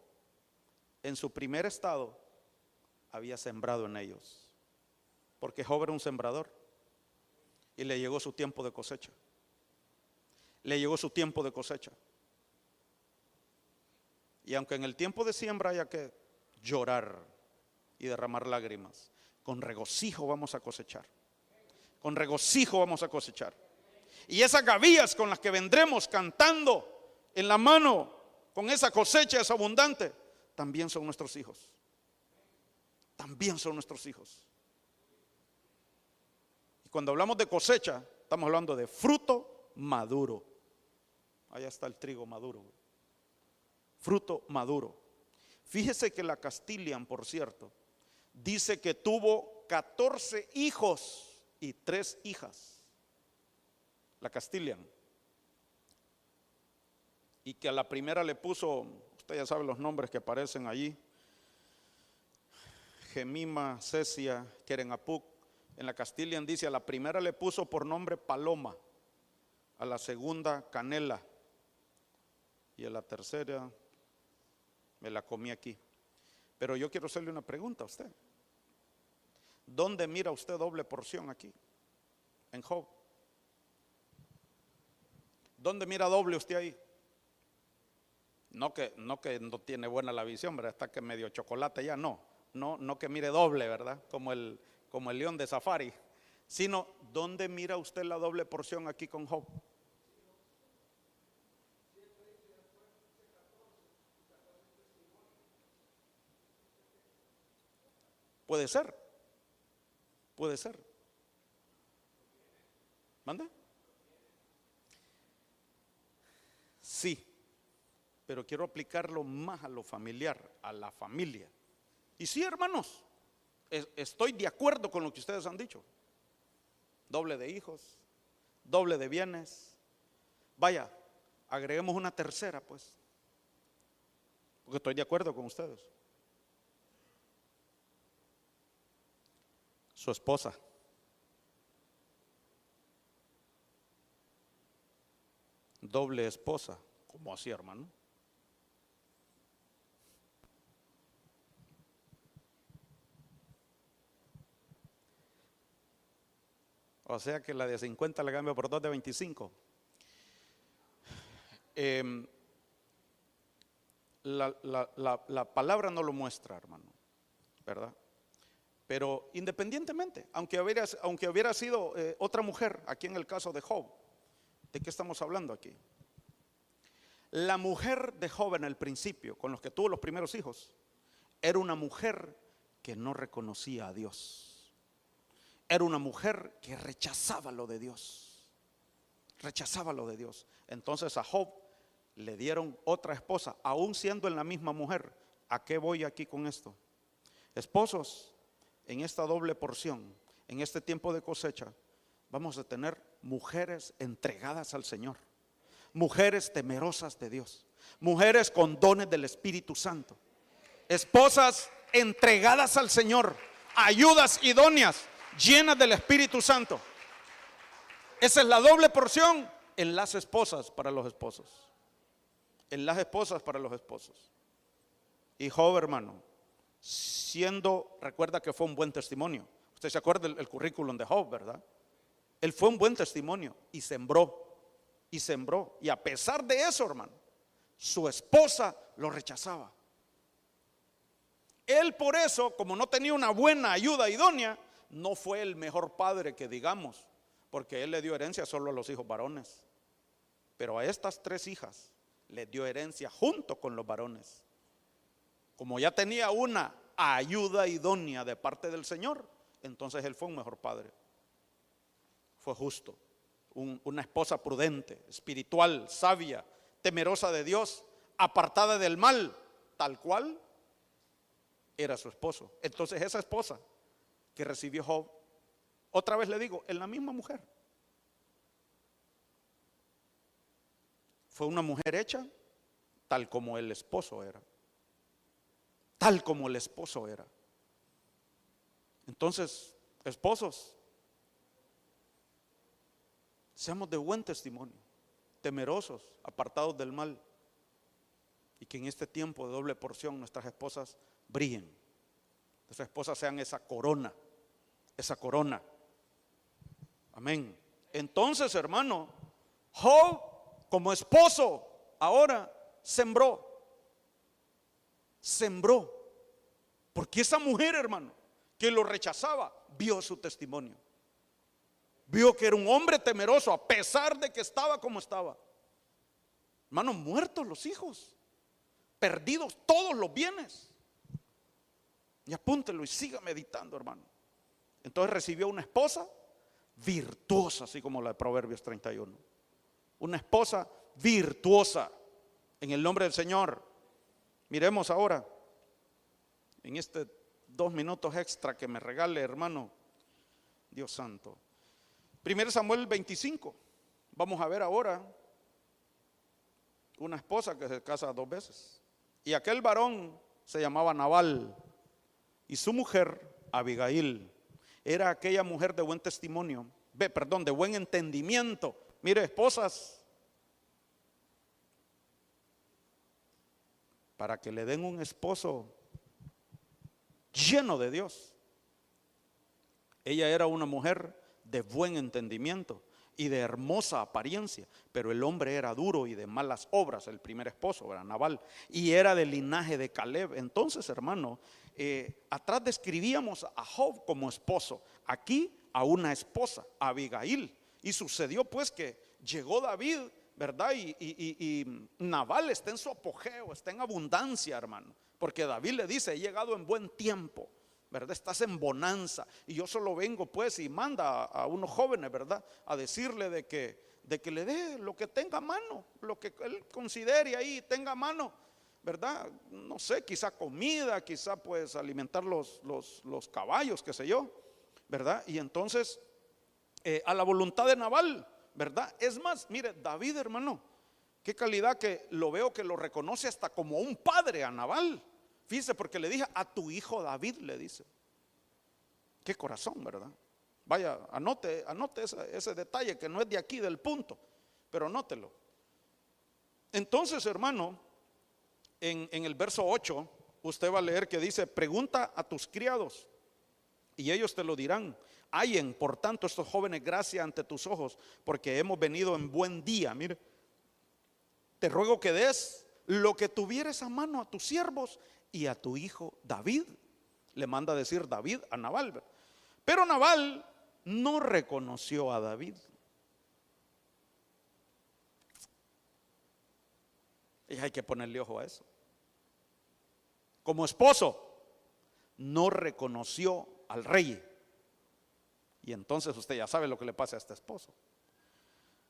en su primer estado, había sembrado en ellos. Porque Job era un sembrador. Y le llegó su tiempo de cosecha. Le llegó su tiempo de cosecha. Y aunque en el tiempo de siembra haya que llorar y derramar lágrimas, con regocijo vamos a cosechar. Con regocijo vamos a cosechar. Y esas gavillas con las que vendremos cantando en la mano, con esa cosecha es abundante, también son nuestros hijos. También son nuestros hijos. Y cuando hablamos de cosecha, estamos hablando de fruto maduro. Allá está el trigo maduro. Fruto maduro. Fíjese que la Castilian, por cierto, dice que tuvo 14 hijos y 3 hijas. La Castilian. Y que a la primera le puso, usted ya sabe los nombres que aparecen allí: Gemima, Cecia, Kerenapuc. En la Castilian dice: a la primera le puso por nombre Paloma, a la segunda Canela, y a la tercera me la comí aquí. Pero yo quiero hacerle una pregunta a usted. ¿Dónde mira usted doble porción aquí? En Job. ¿Dónde mira doble usted ahí? No que no tiene buena la visión, ¿verdad? Está que medio chocolate ya, no que mire doble, ¿verdad? Como el león de safari. Sino, ¿dónde mira usted la doble porción aquí con Job? Puede ser. Puede ser. ¿Manda? Sí, pero quiero aplicarlo más a lo familiar, a la familia. Y sí, hermanos, estoy de acuerdo con lo que ustedes han dicho. Doble de hijos, doble de bienes. Vaya, agreguemos una tercera, pues, porque estoy de acuerdo con ustedes. Su esposa. Doble esposa. ¿Cómo así, hermano? O sea que la de 50 la cambio por dos de 25. La palabra no lo muestra, hermano, ¿verdad? Pero independientemente, aunque hubiera sido otra mujer, aquí en el caso de Job, ¿de qué estamos hablando aquí? La mujer de Job en el principio, con los que tuvo los primeros hijos, era una mujer que no reconocía a Dios. Era una mujer que rechazaba lo de Dios. Rechazaba lo de Dios. Entonces a Job le dieron otra esposa, aún siendo en la misma mujer. ¿A qué voy aquí con esto? Esposos, en esta doble porción, en este tiempo de cosecha, vamos a tener mujeres entregadas al Señor, mujeres temerosas de Dios, mujeres con dones del Espíritu Santo, esposas entregadas al Señor, ayudas idóneas, llenas del Espíritu Santo. Esa es la doble porción en las esposas para los esposos. En las esposas para los esposos. Y Job, hermano, recuerda que fue un buen testimonio. Usted se acuerda el currículum de Job, ¿verdad? Él fue un buen testimonio y sembró, y sembró. Y a pesar de eso, hermano, su esposa lo rechazaba. Él por eso, como no tenía una buena ayuda idónea, no fue el mejor padre que digamos, porque él le dio herencia solo a los hijos varones. Pero a estas tres hijas les dio herencia junto con los varones. Como ya tenía una ayuda idónea de parte del Señor, entonces él fue un mejor padre. Fue justo, una esposa prudente, espiritual, sabia, temerosa de Dios, apartada del mal, tal cual era su esposo. Entonces esa esposa que recibió Job, otra vez le digo, en la misma mujer, fue una mujer hecha tal como el esposo era. Tal como el esposo era. Entonces, esposos, seamos de buen testimonio, temerosos, apartados del mal, y que en este tiempo de doble porción nuestras esposas brillen. Nuestras esposas sean esa corona, esa corona. Amén. Entonces, hermano, Job como esposo ahora sembró, porque esa mujer, hermano, que lo rechazaba, vio su testimonio, vio que era un hombre temeroso a pesar de que estaba como estaba. Hermano, muertos los hijos, perdidos todos los bienes. Y apúntelo y siga meditando, hermano. Entonces recibió una esposa virtuosa, así como la de Proverbios 31. Una esposa virtuosa en el nombre del Señor. Miremos ahora en este 2 minutos extra que me regale, hermano, Dios santo. 1 Samuel 25. Vamos a ver ahora una esposa que se casa 2 veces. Y aquel varón se llamaba Nabal y su mujer Abigail. Era aquella mujer de buen testimonio, de buen entendimiento. Mire, esposas, para que le den un esposo lleno de Dios. Ella era una mujer de buen entendimiento y de hermosa apariencia, pero el hombre era duro y de malas obras. El primer esposo era Nabal y era del linaje de Caleb. Entonces, hermano, atrás describíamos a Job como esposo, aquí a una esposa, Abigail. Y sucedió pues que llegó David, ¿verdad? Y Nabal está en su apogeo, está en abundancia, hermano, porque David le dice: he llegado en buen tiempo, ¿verdad? Estás en bonanza. Y yo solo vengo pues y manda a unos jóvenes, ¿verdad? A decirle de que le dé lo que tenga a mano, lo que él considere ahí tenga a mano, ¿verdad? No sé, quizá comida, quizá pues alimentar los caballos, qué sé yo, ¿verdad? Y entonces a la voluntad de Nabal, ¿verdad? Es más, mire, David, hermano, qué calidad que lo veo que lo reconoce hasta como un padre a Nabal. Fíjese, porque le dije a tu hijo David, le dice. Qué corazón, ¿verdad? Vaya, anote ese detalle que no es de aquí del punto, pero anótelo. Entonces, hermano, en el verso 8 usted va a leer que dice: pregunta a tus criados y ellos te lo dirán. Hallen por tanto estos jóvenes gracia ante tus ojos, porque hemos venido en buen día. Mire, te ruego que des lo que tuvieres a mano a tus siervos y a tu hijo David. Le manda a decir David a Nabal. Pero Nabal no reconoció a David. Y hay que ponerle ojo a eso. Como esposo, no reconoció al rey. Y entonces usted ya sabe lo que le pasa a este esposo.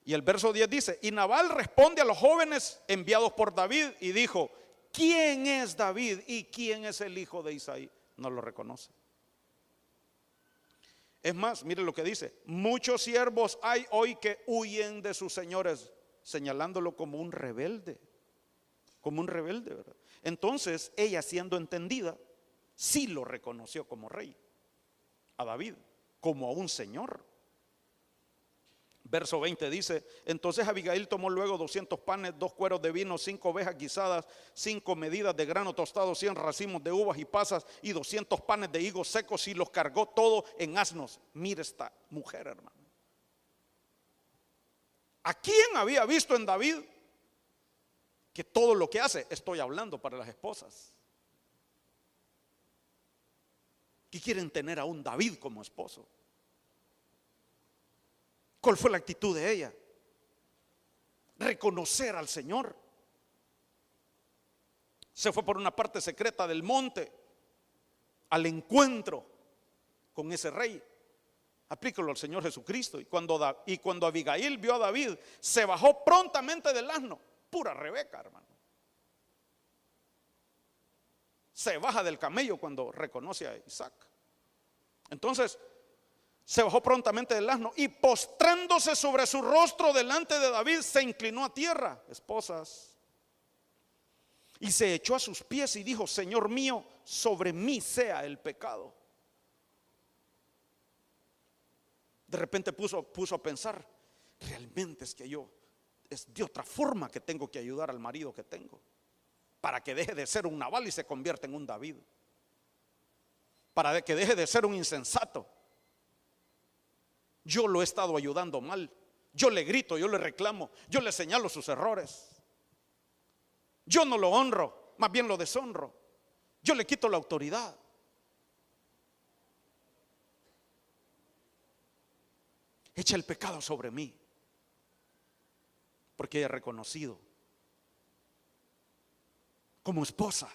Y el verso 10 dice: y Nabal responde a los jóvenes enviados por David y dijo: ¿quién es David y quién es el hijo de Isaí? No lo reconoce. Es más, mire lo que dice: muchos siervos hay hoy que huyen de sus señores, señalándolo como un rebelde, ¿verdad? Entonces ella, siendo entendida, sí lo reconoció como rey, a David, como a un señor. Verso 20 dice: entonces Abigail tomó luego 200 panes, 2 cueros de vino, 5 ovejas guisadas, 5 medidas de grano tostado, 100 racimos de uvas y pasas y 200 panes de higos secos, y los cargó todo en asnos. Mire esta mujer, hermano. ¿A quién había visto en David que todo lo que hace? Estoy hablando para las esposas que quieren tener a un David como esposo. ¿Cuál fue la actitud de ella? Reconocer al Señor. Se fue por una parte secreta del monte al encuentro con ese rey. Aplícalo al Señor Jesucristo. Y cuando Abigail vio a David, se bajó prontamente del asno. Pura Rebeca, hermano. Se baja del camello cuando reconoce a Isaac. Entonces se bajó prontamente del asno y, postrándose sobre su rostro delante de David, se inclinó a tierra, esposas, y se echó a sus pies y dijo: Señor mío, sobre mí sea el pecado. De repente puso a pensar: realmente es que es de otra forma que tengo que ayudar al marido que tengo, para que deje de ser un Nabal y se convierta en un David, para que deje de ser un insensato. Yo lo he estado ayudando mal. Yo le grito, yo le reclamo, yo le señalo sus errores. Yo no lo honro, más bien lo deshonro. Yo le quito la autoridad. Echa el pecado sobre mí, porque ella ha reconocido como esposa,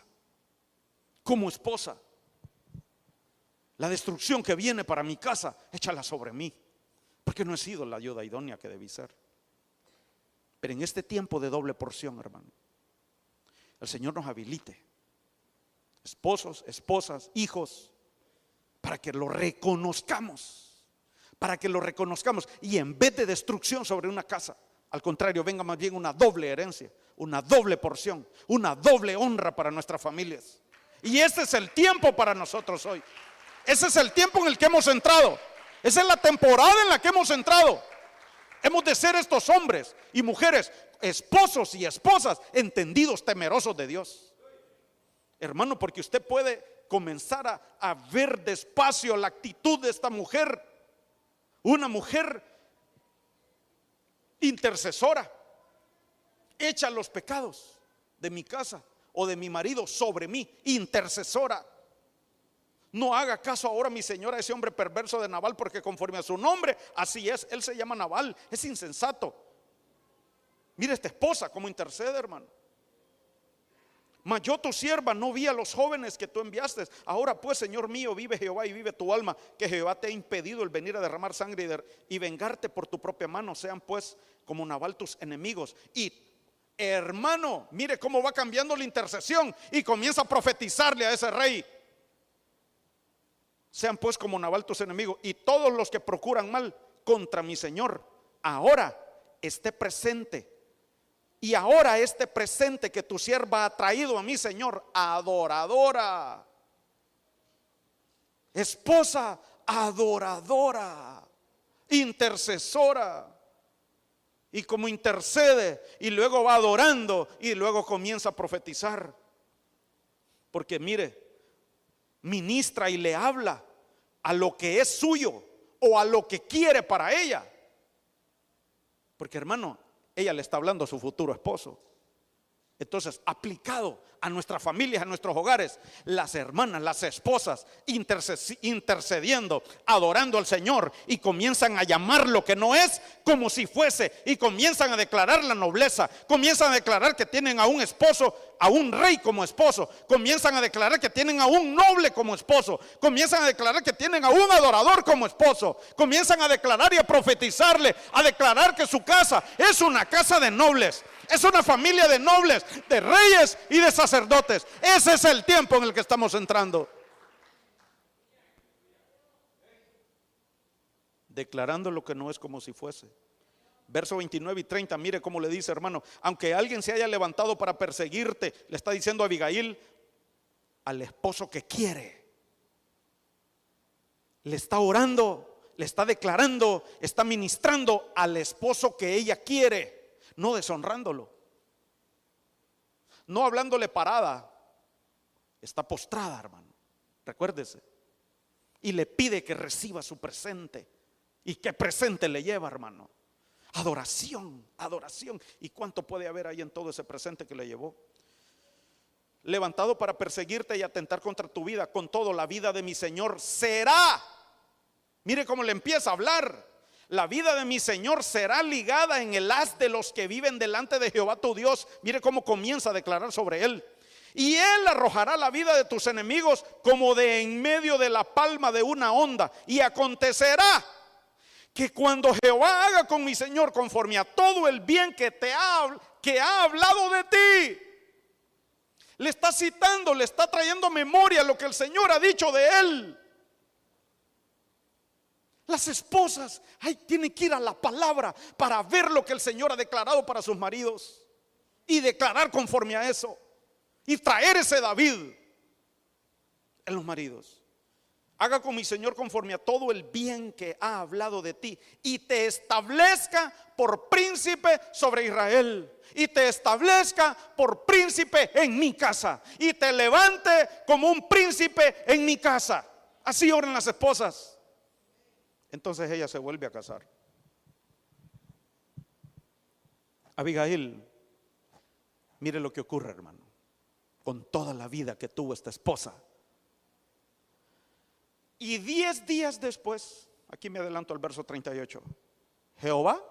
la destrucción que viene para mi casa, échala sobre mí, porque no he sido la ayuda idónea que debí ser. Pero en este tiempo de doble porción, hermano, el Señor nos habilite, esposos, esposas, hijos, para que lo reconozcamos, y en vez de destrucción sobre una casa, al contrario, venga más bien una doble herencia, una doble porción, una doble honra para nuestras familias. Y ese es el tiempo para nosotros hoy. Ese es el tiempo en el que hemos entrado. Esa es la temporada en la que hemos entrado. Hemos de ser estos hombres y mujeres, esposos y esposas, entendidos, temerosos de Dios, hermano, porque usted puede comenzar a ver despacio la actitud de esta mujer. Una mujer intercesora. Echa los pecados de mi casa o de mi marido sobre mí. Intercesora. No haga caso ahora, mi señora, a ese hombre perverso de Nabal, porque conforme a su nombre, así es. Él se llama Nabal, es insensato. Mire esta esposa como intercede, hermano. Mas yo tu sierva no vi a los jóvenes que tú enviaste. Ahora pues, Señor mío, vive Jehová y vive tu alma, que Jehová te ha impedido el venir a derramar sangre y vengarte por tu propia mano. Sean pues como Nabal tus enemigos. Y hermano, mire cómo va cambiando la intercesión y comienza a profetizarle a ese rey. Sean pues como Nabal tus enemigos y todos los que procuran mal contra mi Señor, ahora esté presente. Y ahora este presente que tu sierva ha traído a mi Señor, adoradora, esposa adoradora, intercesora. Y como intercede y luego va adorando y luego comienza a profetizar. Porque mire, ministra y le habla a lo que es suyo o a lo que quiere para ella. Porque hermano, ella le está hablando a su futuro esposo. Entonces, aplicado a nuestras familias, a nuestros hogares, las hermanas, las esposas intercediendo, adorando al Señor, y comienzan a llamar lo que no es como si fuese, y comienzan a declarar la nobleza, comienzan a declarar que tienen a un esposo, a un rey como esposo, comienzan a declarar que tienen a un noble como esposo, comienzan a declarar que tienen a un adorador como esposo, comienzan a declarar y a profetizarle, a declarar que su casa es una casa de nobles. Es una familia de nobles, de reyes y de sacerdotes. Ese es el tiempo en el que estamos entrando. Declarando lo que no es como si fuese. Verso 29 y 30, mire cómo le dice, hermano. Aunque alguien se haya levantado para perseguirte, le está diciendo a Abigail, al esposo que quiere. Le está orando, le está declarando, está ministrando al esposo que ella quiere. No deshonrándolo, no hablándole parada, está postrada, hermano, recuérdese, y le pide que reciba su presente. ¿Y qué presente le lleva, hermano? Adoración, adoración. ¿Y cuánto puede haber ahí en todo ese presente que le llevó? Levantado para perseguirte y atentar contra tu vida, con todo la vida de mi Señor será. Mire cómo le empieza a hablar. La vida de mi Señor será ligada en el haz de los que viven delante de Jehová tu Dios. Mire cómo comienza a declarar sobre él. Y él arrojará la vida de tus enemigos como de en medio de la palma de una onda. Y acontecerá que cuando Jehová haga con mi Señor conforme a todo el bien que ha hablado de ti. Le está citando, le está trayendo a memoria lo que el Señor ha dicho de él. Las esposas tienen que ir a la palabra para ver lo que el Señor ha declarado para sus maridos y declarar conforme a eso y traer ese David en los maridos. Haga con mi Señor conforme a todo el bien que ha hablado de ti y te establezca por príncipe sobre Israel y te establezca por príncipe en mi casa y te levante como un príncipe en mi casa. Así oran las esposas. Entonces ella se vuelve a casar. Abigail, mire lo que ocurre, hermano, con toda la vida que tuvo esta esposa. Y 10 días después, aquí me adelanto al verso 38, Jehová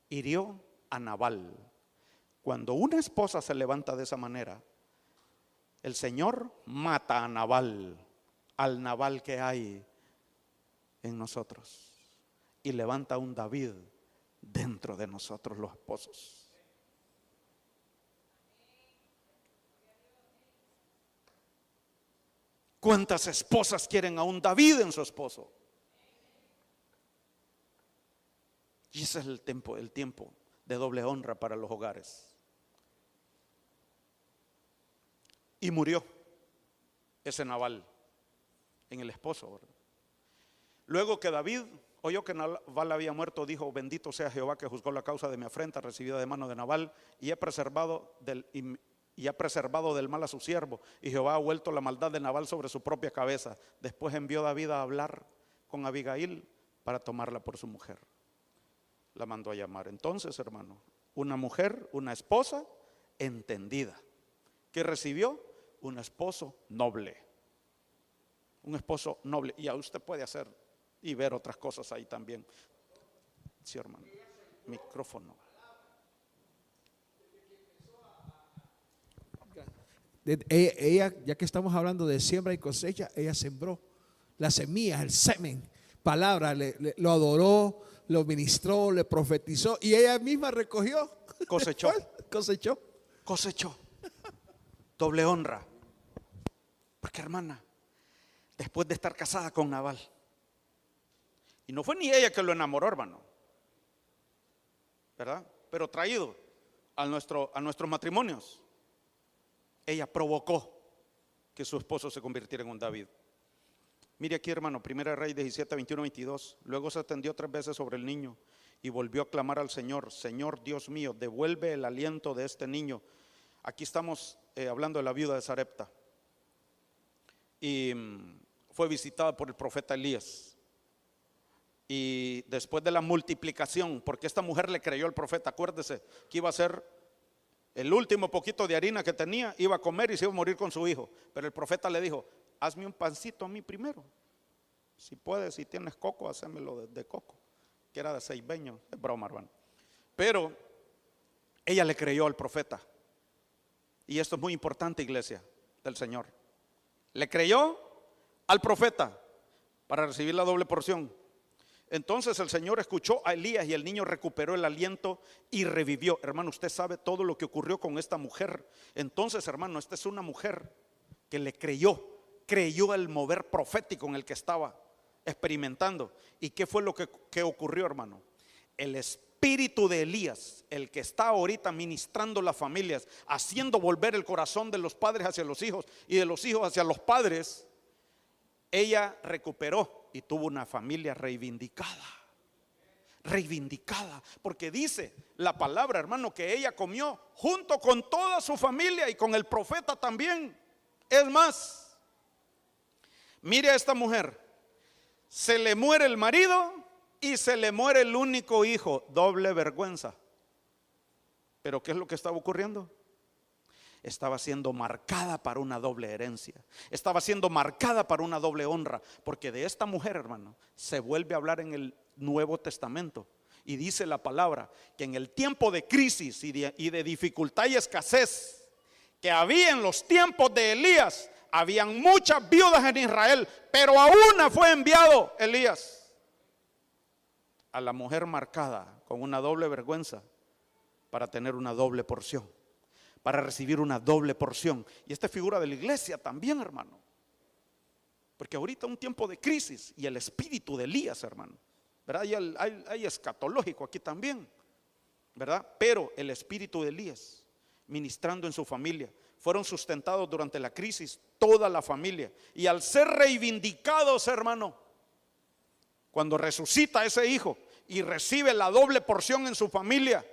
hirió a Nabal. Cuando una esposa se levanta de esa manera, el Señor mata a Nabal, al Nabal que hay en nosotros, y levanta a un David dentro de nosotros los esposos. ¿Cuántas esposas quieren a un David en su esposo? Y ese es el tiempo de doble honra para los hogares. Y murió ese Nabal en el esposo, ¿verdad? Luego que David oyó que Nabal había muerto, dijo: bendito sea Jehová que juzgó la causa de mi afrenta recibida de mano de Nabal y ha preservado del mal a su siervo. Y Jehová ha vuelto la maldad de Nabal sobre su propia cabeza. Después envió David a hablar con Abigail para tomarla por su mujer. La mandó a llamar. Entonces, hermano, una mujer, una esposa entendida, que recibió un esposo noble. Un esposo noble. Y a usted puede hacer y ver otras cosas ahí también. Sí, hermano. Micrófono. Ella, ya que estamos hablando de siembra y cosecha, ella sembró las semillas, el semen, palabra, lo adoró, lo ministró, le profetizó y ella misma recogió. Cosechó. Cosechó. Cosechó. Doble honra. Porque hermana, después de estar casada con Nabal, y no fue ni ella que lo enamoró, hermano, ¿verdad? Pero traído a nuestros matrimonios, ella provocó que su esposo se convirtiera en un David. Mire aquí, hermano, 1 Reyes 17, 21, 22. Luego se tendió 3 veces sobre el niño y volvió a clamar al Señor: Señor Dios mío, devuelve el aliento de este niño. Aquí estamos hablando de la viuda de Sarepta. Y fue visitada por el profeta Elías. Y después de la multiplicación, porque esta mujer le creyó al profeta, acuérdese que iba a ser el último poquito de harina que tenía, iba a comer y se iba a morir con su hijo. Pero el profeta le dijo: hazme un pancito a mí primero. Si puedes, si tienes coco, hacémelo de coco, que era de 6 beños. Es broma, hermano. Pero ella le creyó al profeta. Y esto es muy importante, iglesia del Señor. Le creyó al profeta para recibir la doble porción. Entonces el Señor escuchó a Elías y el niño recuperó el aliento y revivió. Hermano, usted sabe todo lo que ocurrió con esta mujer. Entonces, hermano, esta es una mujer que le creyó el mover profético en el que estaba experimentando. ¿Y qué fue lo que ocurrió, hermano? El espíritu de Elías, el que está ahorita ministrando las familias, haciendo volver el corazón de los padres hacia los hijos y de los hijos hacia los padres, ella recuperó y tuvo una familia reivindicada, porque dice la palabra, hermano, que ella comió junto con toda su familia y con el profeta también. Es más, mire a esta mujer, se le muere el marido y se le muere el único hijo, doble vergüenza. Pero ¿qué es lo que estaba ocurriendo? Estaba siendo marcada para una doble herencia, estaba siendo marcada para una doble honra, porque de esta mujer, hermano, se vuelve a hablar en el Nuevo Testamento. Y dice la palabra que en el tiempo de crisis y de dificultad y escasez que había en los tiempos de Elías, habían muchas viudas en Israel, pero a una fue enviado Elías. A la mujer marcada con una doble vergüenza para tener una doble porción, para recibir una doble porción. Y esta figura de la iglesia también, hermano, porque ahorita un tiempo de crisis y el espíritu de Elías, hermano, ¿verdad? Hay escatológico aquí también, ¿verdad? Pero el espíritu de Elías ministrando en su familia, fueron sustentados durante la crisis toda la familia, y al ser reivindicados, hermano, cuando resucita ese hijo y recibe la doble porción en su familia,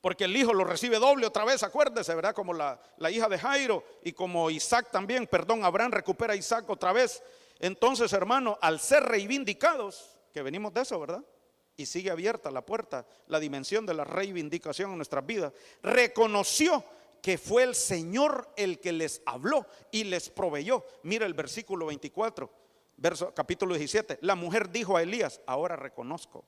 porque el hijo lo recibe doble otra vez, acuérdese, ¿verdad? Como la hija de Jairo, y como Isaac también, Abraham recupera a Isaac otra vez. Entonces, hermano, al ser reivindicados, que venimos de eso, ¿verdad? Y sigue abierta la puerta, la dimensión de la reivindicación en nuestras vidas. Reconoció que fue el Señor el que les habló y les proveyó. Mira el versículo 24, capítulo 17. La mujer dijo a Elías: ahora reconozco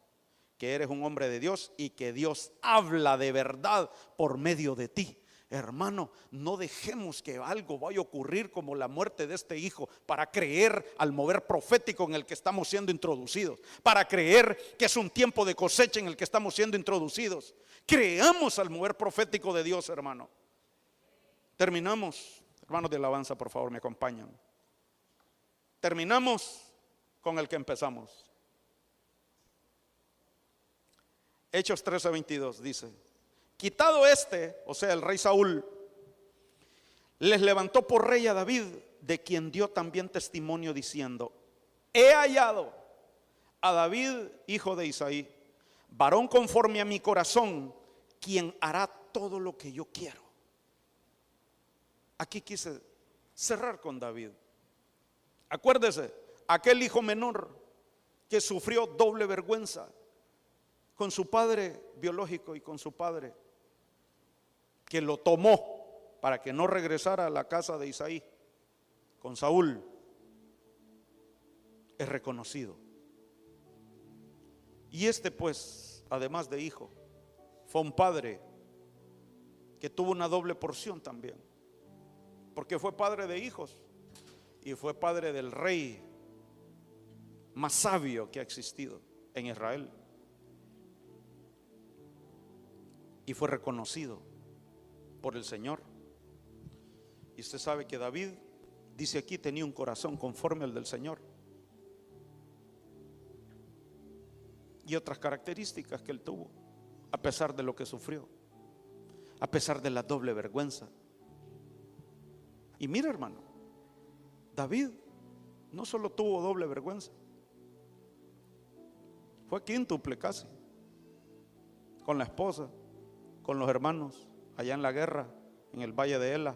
que eres un hombre de Dios y que Dios habla de verdad por medio de ti. Hermano, no dejemos que algo vaya a ocurrir como la muerte de este hijo para creer al mover profético en el que estamos siendo introducidos, para creer que es un tiempo de cosecha en el que estamos siendo introducidos. Creamos al mover profético de Dios, hermano. Terminamos, hermanos de alabanza, por favor me acompañan. Terminamos con el que empezamos. Hechos 13:22 dice: quitado o sea el rey Saúl, les levantó por rey a David, de quien dio también testimonio diciendo: he hallado a David, hijo de Isaí, varón conforme a mi corazón, quien hará todo lo que yo quiero. Aquí quise cerrar con David. Acuérdese, aquel hijo menor que sufrió doble vergüenza con su padre biológico y con su padre, que lo tomó para que no regresara a la casa de Isaí con Saúl, es reconocido. Y pues, además de hijo, fue un padre que tuvo una doble porción también. porque fue padre de hijos y fue padre del rey más sabio que ha existido en Israel. Y fue reconocido por el Señor. Y usted sabe que David, dice aquí, tenía un corazón conforme al del Señor. Y otras características que él tuvo, a pesar de lo que sufrió, a pesar de la doble vergüenza. Y mira, hermano, David no solo tuvo doble vergüenza, fue quíntuple casi, con la esposa, con los hermanos, allá en la guerra, en el valle de Ela,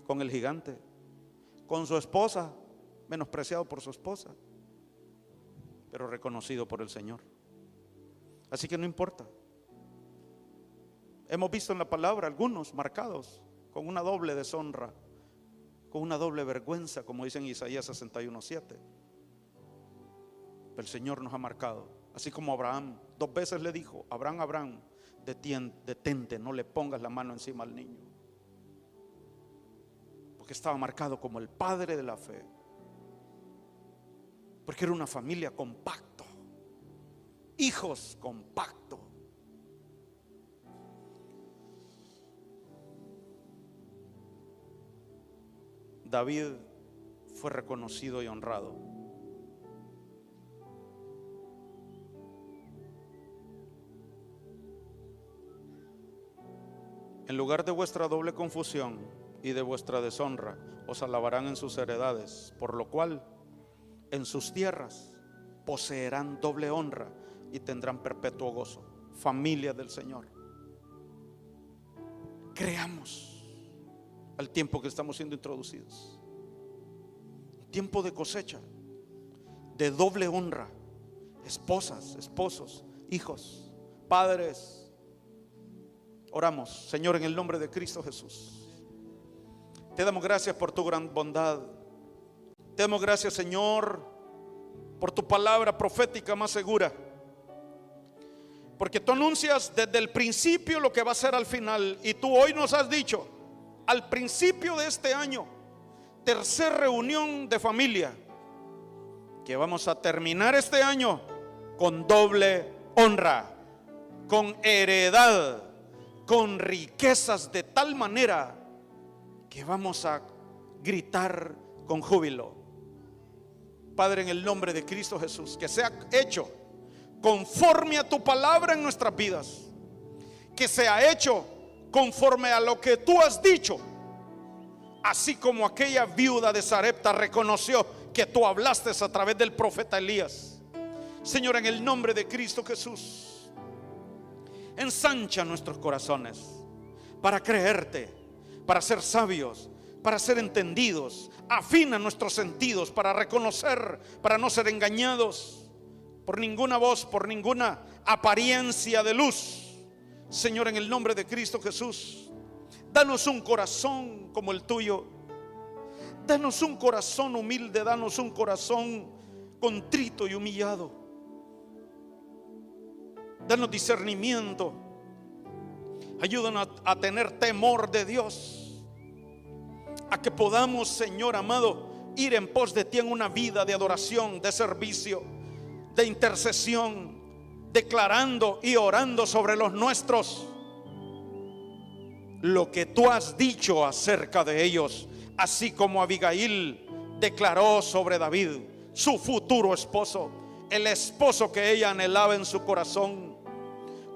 con el gigante, con su esposa, menospreciado por su esposa, pero reconocido por el Señor. Así que no importa. Hemos visto en la palabra algunos marcados con una doble deshonra, con una doble vergüenza, como dice en Isaías 61:7. Pero el Señor nos ha marcado, así como Abraham 2 veces le dijo: Abraham, Abraham, detente, no le pongas la mano encima al niño, porque estaba marcado como el padre de la fe, porque era una familia compacto, hijos compactos. David fue reconocido y honrado. En lugar de vuestra doble confusión y de vuestra deshonra, os alabarán en sus heredades, por lo cual en sus tierras poseerán doble honra y tendrán perpetuo gozo. Familia del Señor, creamos al tiempo que estamos siendo introducidos, tiempo de cosecha, de doble honra. Esposas, esposos, hijos, padres. Oramos. Señor, en el nombre de Cristo Jesús, te damos gracias por tu gran bondad. Te damos gracias, Señor, por tu palabra profética más segura, porque tú anuncias desde el principio lo que va a ser al final. Y tú hoy nos has dicho, al principio de este año, tercera reunión de familia, que vamos a terminar este año con doble honra, con heredad, con riquezas, de tal manera que vamos a gritar con júbilo. Padre, en el nombre de Cristo Jesús, que sea hecho conforme a tu palabra en nuestras vidas, que sea hecho conforme a lo que tú has dicho, así como aquella viuda de Sarepta reconoció que tú hablaste a través del profeta Elías. Señor, en el nombre de Cristo Jesús, ensancha nuestros corazones para creerte, para ser sabios, para ser entendidos. Afina nuestros sentidos para reconocer, para no ser engañados por ninguna voz, por ninguna apariencia de luz. Señor, en el nombre de Cristo Jesús, danos un corazón como el tuyo. Danos un corazón humilde, danos un corazón contrito y humillado. Danos discernimiento. Ayúdanos a tener temor de Dios, a que podamos, Señor amado, ir en pos de ti en una vida de adoración, de servicio, de intercesión, declarando y orando sobre los nuestros lo que tú has dicho acerca de ellos, así como Abigail declaró sobre David, su futuro esposo, el esposo que ella anhelaba en su corazón.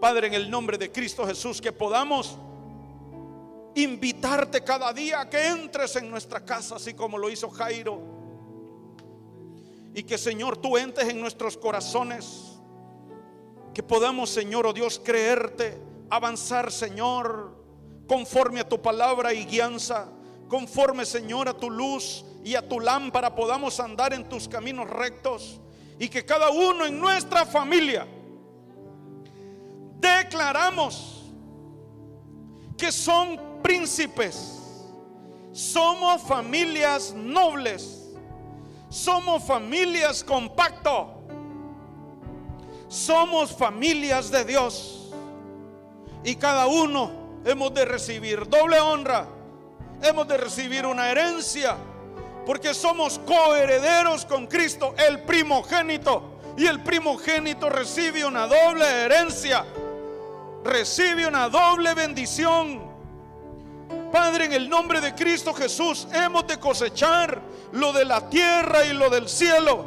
Padre, en el nombre de Cristo Jesús, que podamos invitarte cada día a que entres en nuestra casa, así como lo hizo Jairo, y que, Señor, tú entres en nuestros corazones, que podamos, Señor, oh Dios, creerte, avanzar, Señor, conforme a tu palabra y guianza, conforme, Señor, a tu luz y a tu lámpara, podamos andar en tus caminos rectos, y que cada uno en nuestra familia declaramos que son príncipes, somos familias nobles, somos familias compacto, somos familias de Dios, y cada uno hemos de recibir doble honra hemos de recibir una herencia, porque somos coherederos con Cristo, el primogénito. Y el primogénito recibe una doble herencia, recibe una doble bendición. Padre, en el nombre de Cristo Jesús, hemos de cosechar lo de la tierra y lo del cielo.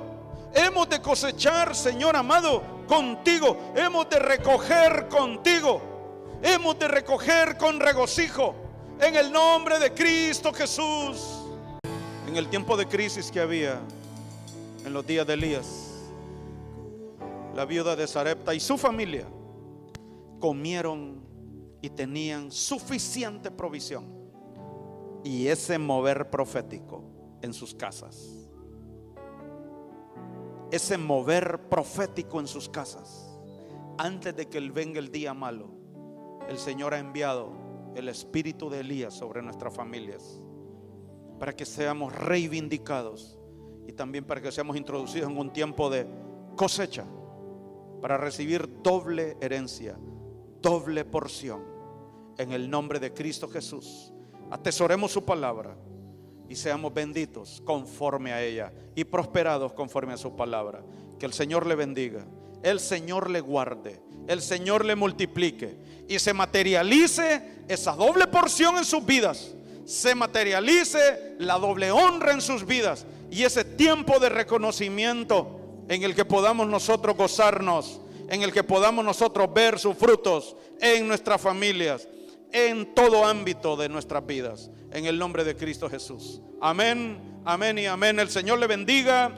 Hemos de cosechar, Señor amado, contigo. Hemos de recoger contigo. Hemos de recoger con regocijo, en el nombre de Cristo Jesús. En el tiempo de crisis que había en los días de Elías, la viuda de Sarepta y su familia comieron y tenían suficiente provisión. Y ese mover profético en sus casas, ese mover profético en sus casas, antes de que venga el día malo, el Señor ha enviado el espíritu de Elías sobre nuestras familias, para que seamos reivindicados y también para que seamos introducidos en un tiempo de cosecha, para recibir doble herencia, doble porción, en el nombre de Cristo Jesús. Atesoremos su palabra y seamos benditos conforme a ella y prosperados conforme a su palabra. Que el Señor le bendiga, el Señor le guarde, el Señor le multiplique y se materialice esa doble porción en sus vidas, se materialice la doble honra en sus vidas y ese tiempo de reconocimiento en el que podamos nosotros gozarnos, en el que podamos nosotros ver sus frutos en nuestras familias, en todo ámbito de nuestras vidas, en el nombre de Cristo Jesús. Amén, amén y amén. El Señor le bendiga.